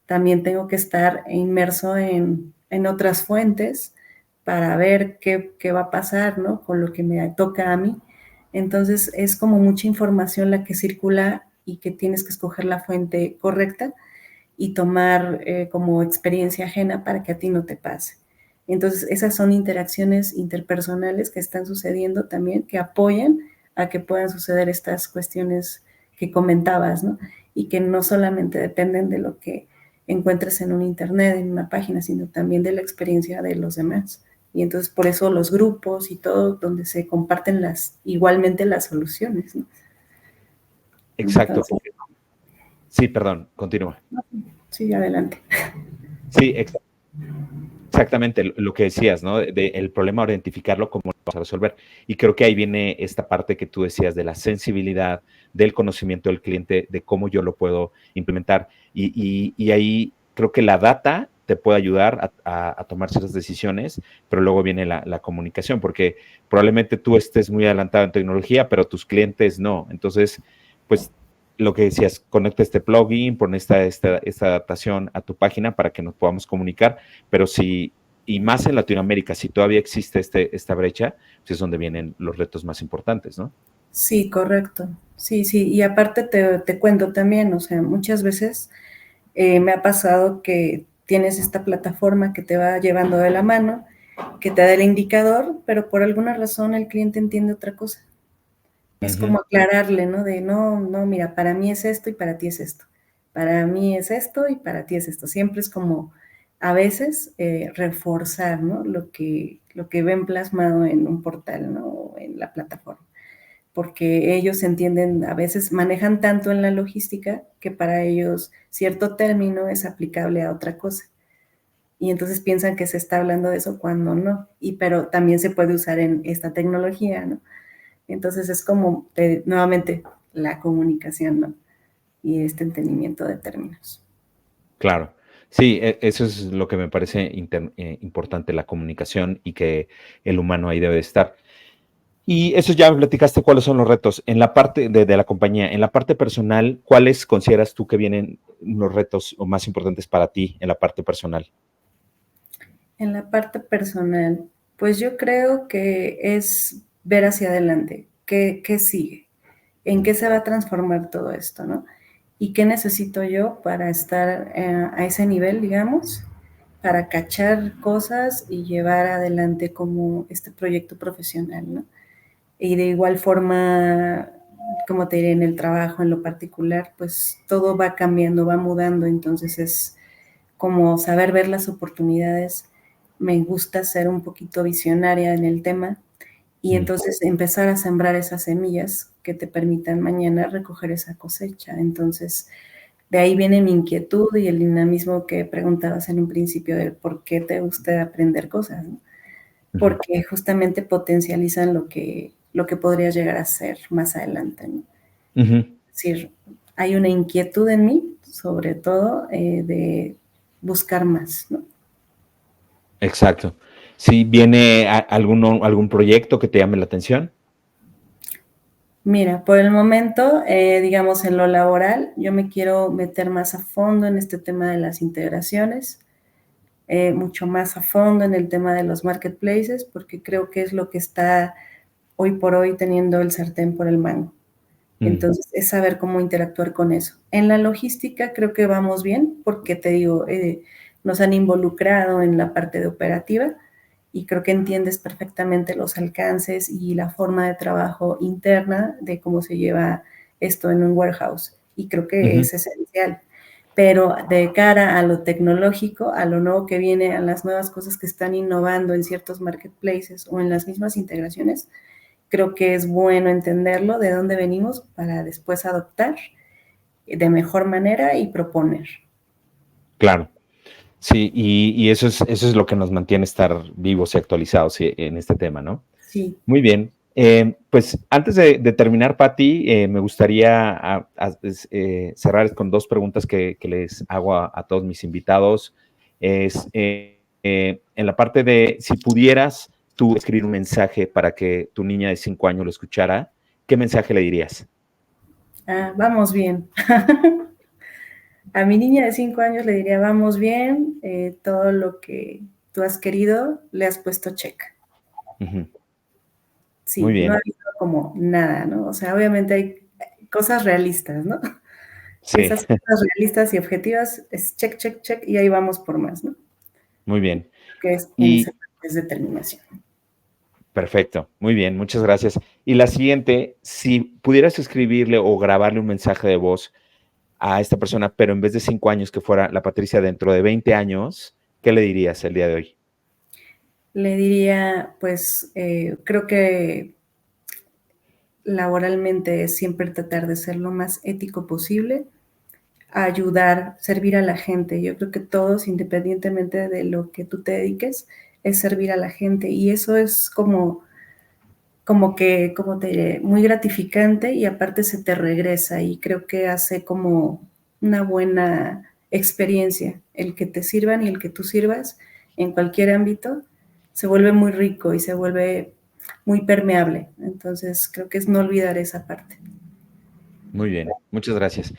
También tengo que estar inmerso en otras fuentes para ver qué va a pasar, ¿no? Con lo que me toca a mí. Entonces es como mucha información la que circula y que tienes que escoger la fuente correcta y tomar como experiencia ajena para que a ti no te pase. Entonces esas son interacciones interpersonales que están sucediendo también, que apoyan a que puedan suceder estas cuestiones que comentabas, ¿no? Y que no solamente dependen de lo que encuentres en un internet, en una página, sino también de la experiencia de los demás. Y entonces por eso los grupos y todo, donde se comparten igualmente las soluciones, ¿no? Exacto. Entonces, Sí, perdón, continúa. sí, adelante. Sí, exactamente lo que decías, ¿no? El problema, ahora identificarlo, cómo lo vas a resolver. Y creo que ahí viene esta parte que tú decías de la sensibilidad, del conocimiento del cliente, de cómo yo lo puedo implementar. Y ahí creo que la data te puede ayudar a tomar ciertas decisiones, pero luego viene la comunicación, porque probablemente tú estés muy adelantado en tecnología, pero tus clientes no. Entonces, pues lo que decías, conecta este plugin, pon esta adaptación a tu página para que nos podamos comunicar, pero si, y más en Latinoamérica, si todavía existe esta brecha, pues es donde vienen los retos más importantes, ¿no? Sí, correcto. Sí, sí. Y aparte te cuento también, o sea, muchas veces me ha pasado que tienes esta plataforma que te va llevando de la mano, que te da el indicador, pero por alguna razón el cliente entiende otra cosa. Es Ujú. como aclararle, ¿no? De no, no, mira, para mí es esto y para ti es esto. Para mí es esto y para ti es esto. Siempre es como a veces reforzar, ¿no? Lo que ven plasmado en un portal, ¿no? O en la plataforma. Porque ellos entienden, a veces manejan tanto en la logística que para ellos cierto término es aplicable a otra cosa. Y entonces piensan que se está hablando de eso cuando no. Pero también se puede usar en esta tecnología, ¿no? Entonces es como, nuevamente, la comunicación, ¿no? Y este entendimiento de términos. Claro. Sí, eso es lo que me parece importante, la comunicación y que el humano ahí debe de estar. Y eso ya me platicaste cuáles son los retos. En la parte de la compañía, en la parte personal, ¿cuáles consideras tú que vienen los retos o más importantes para ti en la parte personal? En la parte personal, pues yo creo que es ver hacia adelante, qué sigue, en qué se va a transformar todo esto, ¿no? Y qué necesito yo para estar a ese nivel, digamos, para cachar cosas y llevar adelante como este proyecto profesional, ¿no? Y de igual forma, como te diré, en el trabajo, en lo particular, pues todo va cambiando, va mudando, entonces es como saber ver las oportunidades. Me gusta ser un poquito visionaria en el tema y entonces empezar a sembrar esas semillas que te permitan mañana recoger esa cosecha. Entonces, de ahí viene mi inquietud y el dinamismo que preguntabas en un principio de por qué te gusta aprender cosas, ¿no? Porque justamente potencializan lo que podrías llegar a ser más adelante, ¿no? Ujú. Es decir, hay una inquietud en mí, sobre todo, de buscar más, ¿no? Exacto. Si viene algún proyecto que te llame la atención. Mira, por el momento, digamos, en lo laboral, yo me quiero meter más a fondo en este tema de las integraciones, mucho más a fondo en el tema de los marketplaces, porque creo que es lo que está hoy por hoy teniendo el sartén por el mango. Mm. Entonces, es saber cómo interactuar con eso. En la logística creo que vamos bien, porque te digo, nos han involucrado en la parte de operativa y creo que entiendes perfectamente los alcances y la forma de trabajo interna de cómo se lleva esto en un warehouse. Y creo que Ujú. es esencial. Pero de cara a lo tecnológico, a lo nuevo que viene, a las nuevas cosas que están innovando en ciertos marketplaces o en las mismas integraciones, creo que es bueno entenderlo, de dónde venimos, para después adoptar de mejor manera y proponer. Claro. Sí, y eso es lo que nos mantiene estar vivos y actualizados en este tema, ¿no? Sí, Muy bien. Pues antes de terminar, Patti, me gustaría cerrar con dos preguntas que les hago a todos mis invitados. Es en la parte de si pudieras tú escribir un mensaje para que tu niña de 5 años lo escuchara, ¿qué mensaje le dirías? vamos bien. A mi niña de 5 años le diría, vamos bien, todo lo que tú has querido, le has puesto check. Ujú. Muy Sí, no ha bien. habido como nada, ¿no? O sea, obviamente hay cosas realistas, ¿no? Sí, Esas cosas realistas y objetivas es check, check, check y ahí vamos por más, ¿no? muy bien. Que es en esa Y parte es determinación. perfecto, muy bien, muchas gracias. Y la siguiente, si pudieras escribirle o grabarle un mensaje de voz a esta persona, pero en vez de 5 años que fuera la Patricia dentro de 20 años, ¿qué le dirías el día de hoy? Le diría, pues, creo que laboralmente es siempre tratar de ser lo más ético posible, ayudar, servir a la gente. Yo creo que todos, independientemente de lo que tú te dediques, es servir a la gente y eso es como que, como te diré, muy gratificante y aparte se te regresa y creo que hace como una buena experiencia, el que te sirvan y el que tú sirvas en cualquier ámbito, se vuelve muy rico y se vuelve muy permeable. Entonces, creo que es no olvidar esa parte. Muy bien, muchas gracias.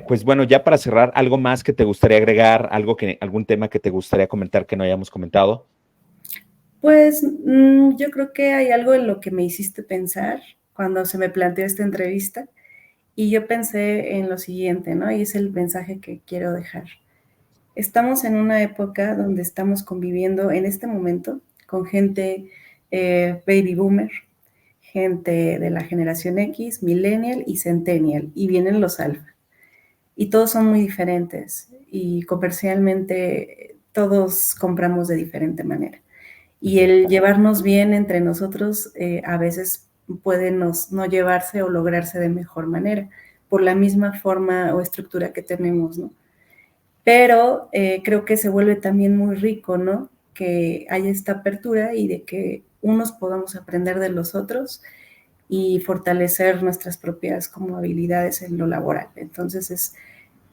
Pues bueno, ya para cerrar, ¿algo más que te gustaría agregar? ¿Algún tema que te gustaría comentar que no hayamos comentado? Pues yo creo que hay algo en lo que me hiciste pensar cuando se me planteó esta entrevista y yo pensé en lo siguiente, ¿no? Y es el mensaje que quiero dejar. Estamos en una época donde estamos conviviendo en este momento con gente baby boomer, gente de la generación X, millennial y centennial, y vienen los alfa. Y todos son muy diferentes y comercialmente todos compramos de diferente manera. Y el llevarnos bien entre nosotros a veces puede no llevarse o lograrse de mejor manera, por la misma forma o estructura que tenemos, ¿no? Pero creo que se vuelve también muy rico, ¿no? Que haya esta apertura y de que unos podamos aprender de los otros y fortalecer nuestras propias como habilidades en lo laboral. Entonces es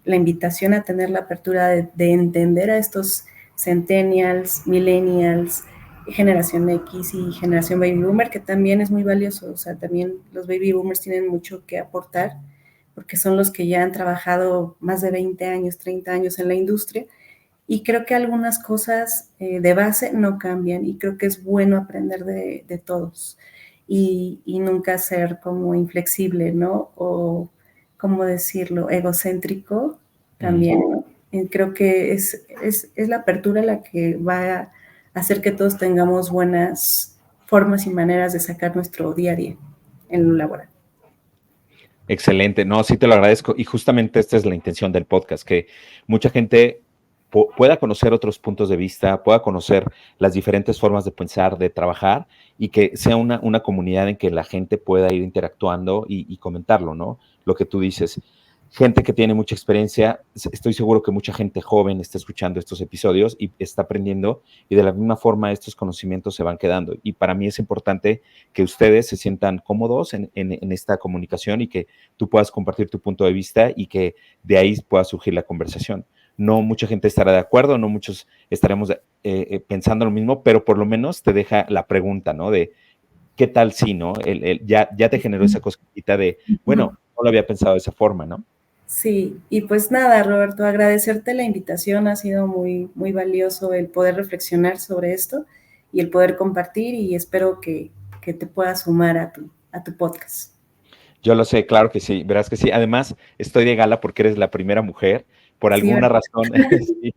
la invitación a tener la apertura de entender a estos centennials, millennials, generación X y generación baby boomer, que también es muy valioso. O sea, también los baby boomers tienen mucho que aportar porque son los que ya han trabajado más de 20 años, 30 años en la industria y creo que algunas cosas de base no cambian y creo que es bueno aprender de todos y nunca ser como inflexible, ¿no? O, ¿cómo decirlo? Egocéntrico también, ¿no? Y creo que es la apertura la que va a hacer que todos tengamos buenas formas y maneras de sacar nuestro día a día en lo laboral. Excelente, no, sí te lo agradezco. Y justamente esta es la intención del podcast, que mucha gente pueda conocer otros puntos de vista, pueda conocer las diferentes formas de pensar, de trabajar, y que sea una comunidad en que la gente pueda ir interactuando y comentarlo, ¿no? Lo que tú dices. Gente que tiene mucha experiencia, estoy seguro que mucha gente joven está escuchando estos episodios y está aprendiendo, y de la misma forma estos conocimientos se van quedando. Y para mí es importante que ustedes se sientan cómodos en esta comunicación y que tú puedas compartir tu punto de vista y que de ahí pueda surgir la conversación. No mucha gente estará de acuerdo, no muchos estaremos pensando lo mismo, pero por lo menos te deja la pregunta, ¿no? De qué tal si, ¿no? Ya te generó esa cosquillita de, bueno, no lo había pensado de esa forma, ¿no? Sí, y pues nada, Roberto, agradecerte la invitación, ha sido muy, muy valioso el poder reflexionar sobre esto y el poder compartir y espero que te puedas sumar a tu podcast. Yo lo sé, claro que sí, verás que sí. Además, estoy de gala porque eres la primera mujer, por Sí, alguna ¿verdad? razón, sí,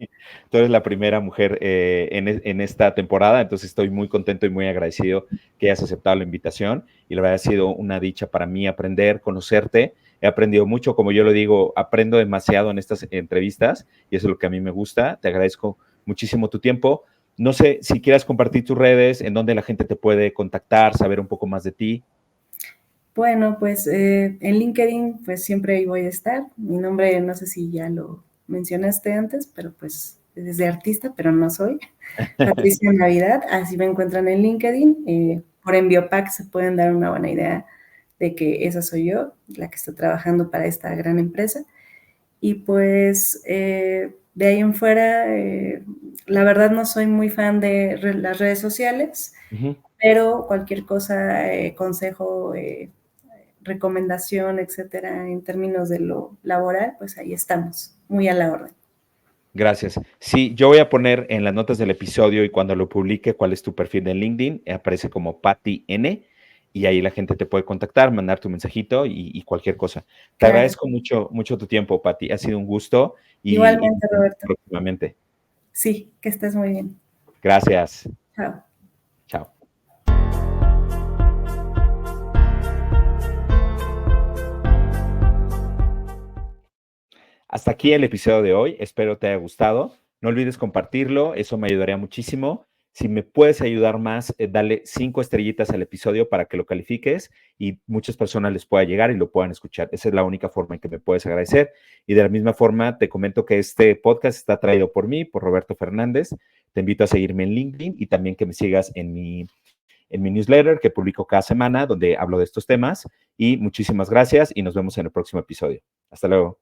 tú eres la primera mujer en esta temporada, entonces estoy muy contento y muy agradecido que hayas aceptado la invitación y la verdad ha sido una dicha para mí aprender, conocerte. He aprendido mucho, como yo lo digo, aprendo demasiado en estas entrevistas y eso es lo que a mí me gusta. Te agradezco muchísimo tu tiempo. No sé si quieras compartir tus redes, en donde la gente te puede contactar, saber un poco más de ti. Bueno, pues en LinkedIn pues siempre ahí voy a estar. Mi nombre no sé si ya lo mencionaste antes, pero pues es de artista, pero no soy. Patricia Navidad, así me encuentran en LinkedIn. Por Enviopac se pueden dar una buena idea de que esa soy yo, la que está trabajando para esta gran empresa. Y pues de ahí en fuera, la verdad no soy muy fan de las redes sociales, Ujú. pero cualquier cosa, consejo, recomendación, etcétera, en términos de lo laboral, pues ahí estamos, muy a la orden. Gracias. Sí, yo voy a poner en las notas del episodio y cuando lo publique cuál es tu perfil de LinkedIn. Aparece como Patty N y ahí la gente te puede contactar, mandar tu mensajito y cualquier cosa. Te Claro. agradezco mucho, mucho tu tiempo, Patty. Ha sido un gusto y Igualmente, Roberto. próximamente. Sí, que estés muy bien. Gracias. Chao. Chao. Hasta aquí el episodio de hoy. Espero te haya gustado. No olvides compartirlo, eso me ayudaría muchísimo. Si me puedes ayudar más, dale 5 estrellitas al episodio para que lo califiques y muchas personas les pueda llegar y lo puedan escuchar. Esa es la única forma en que me puedes agradecer. Y de la misma forma, te comento que este podcast está traído por mí, por Roberto Fernández. Te invito a seguirme en LinkedIn y también que me sigas en mi newsletter que publico cada semana donde hablo de estos temas. Y muchísimas gracias y nos vemos en el próximo episodio. Hasta luego.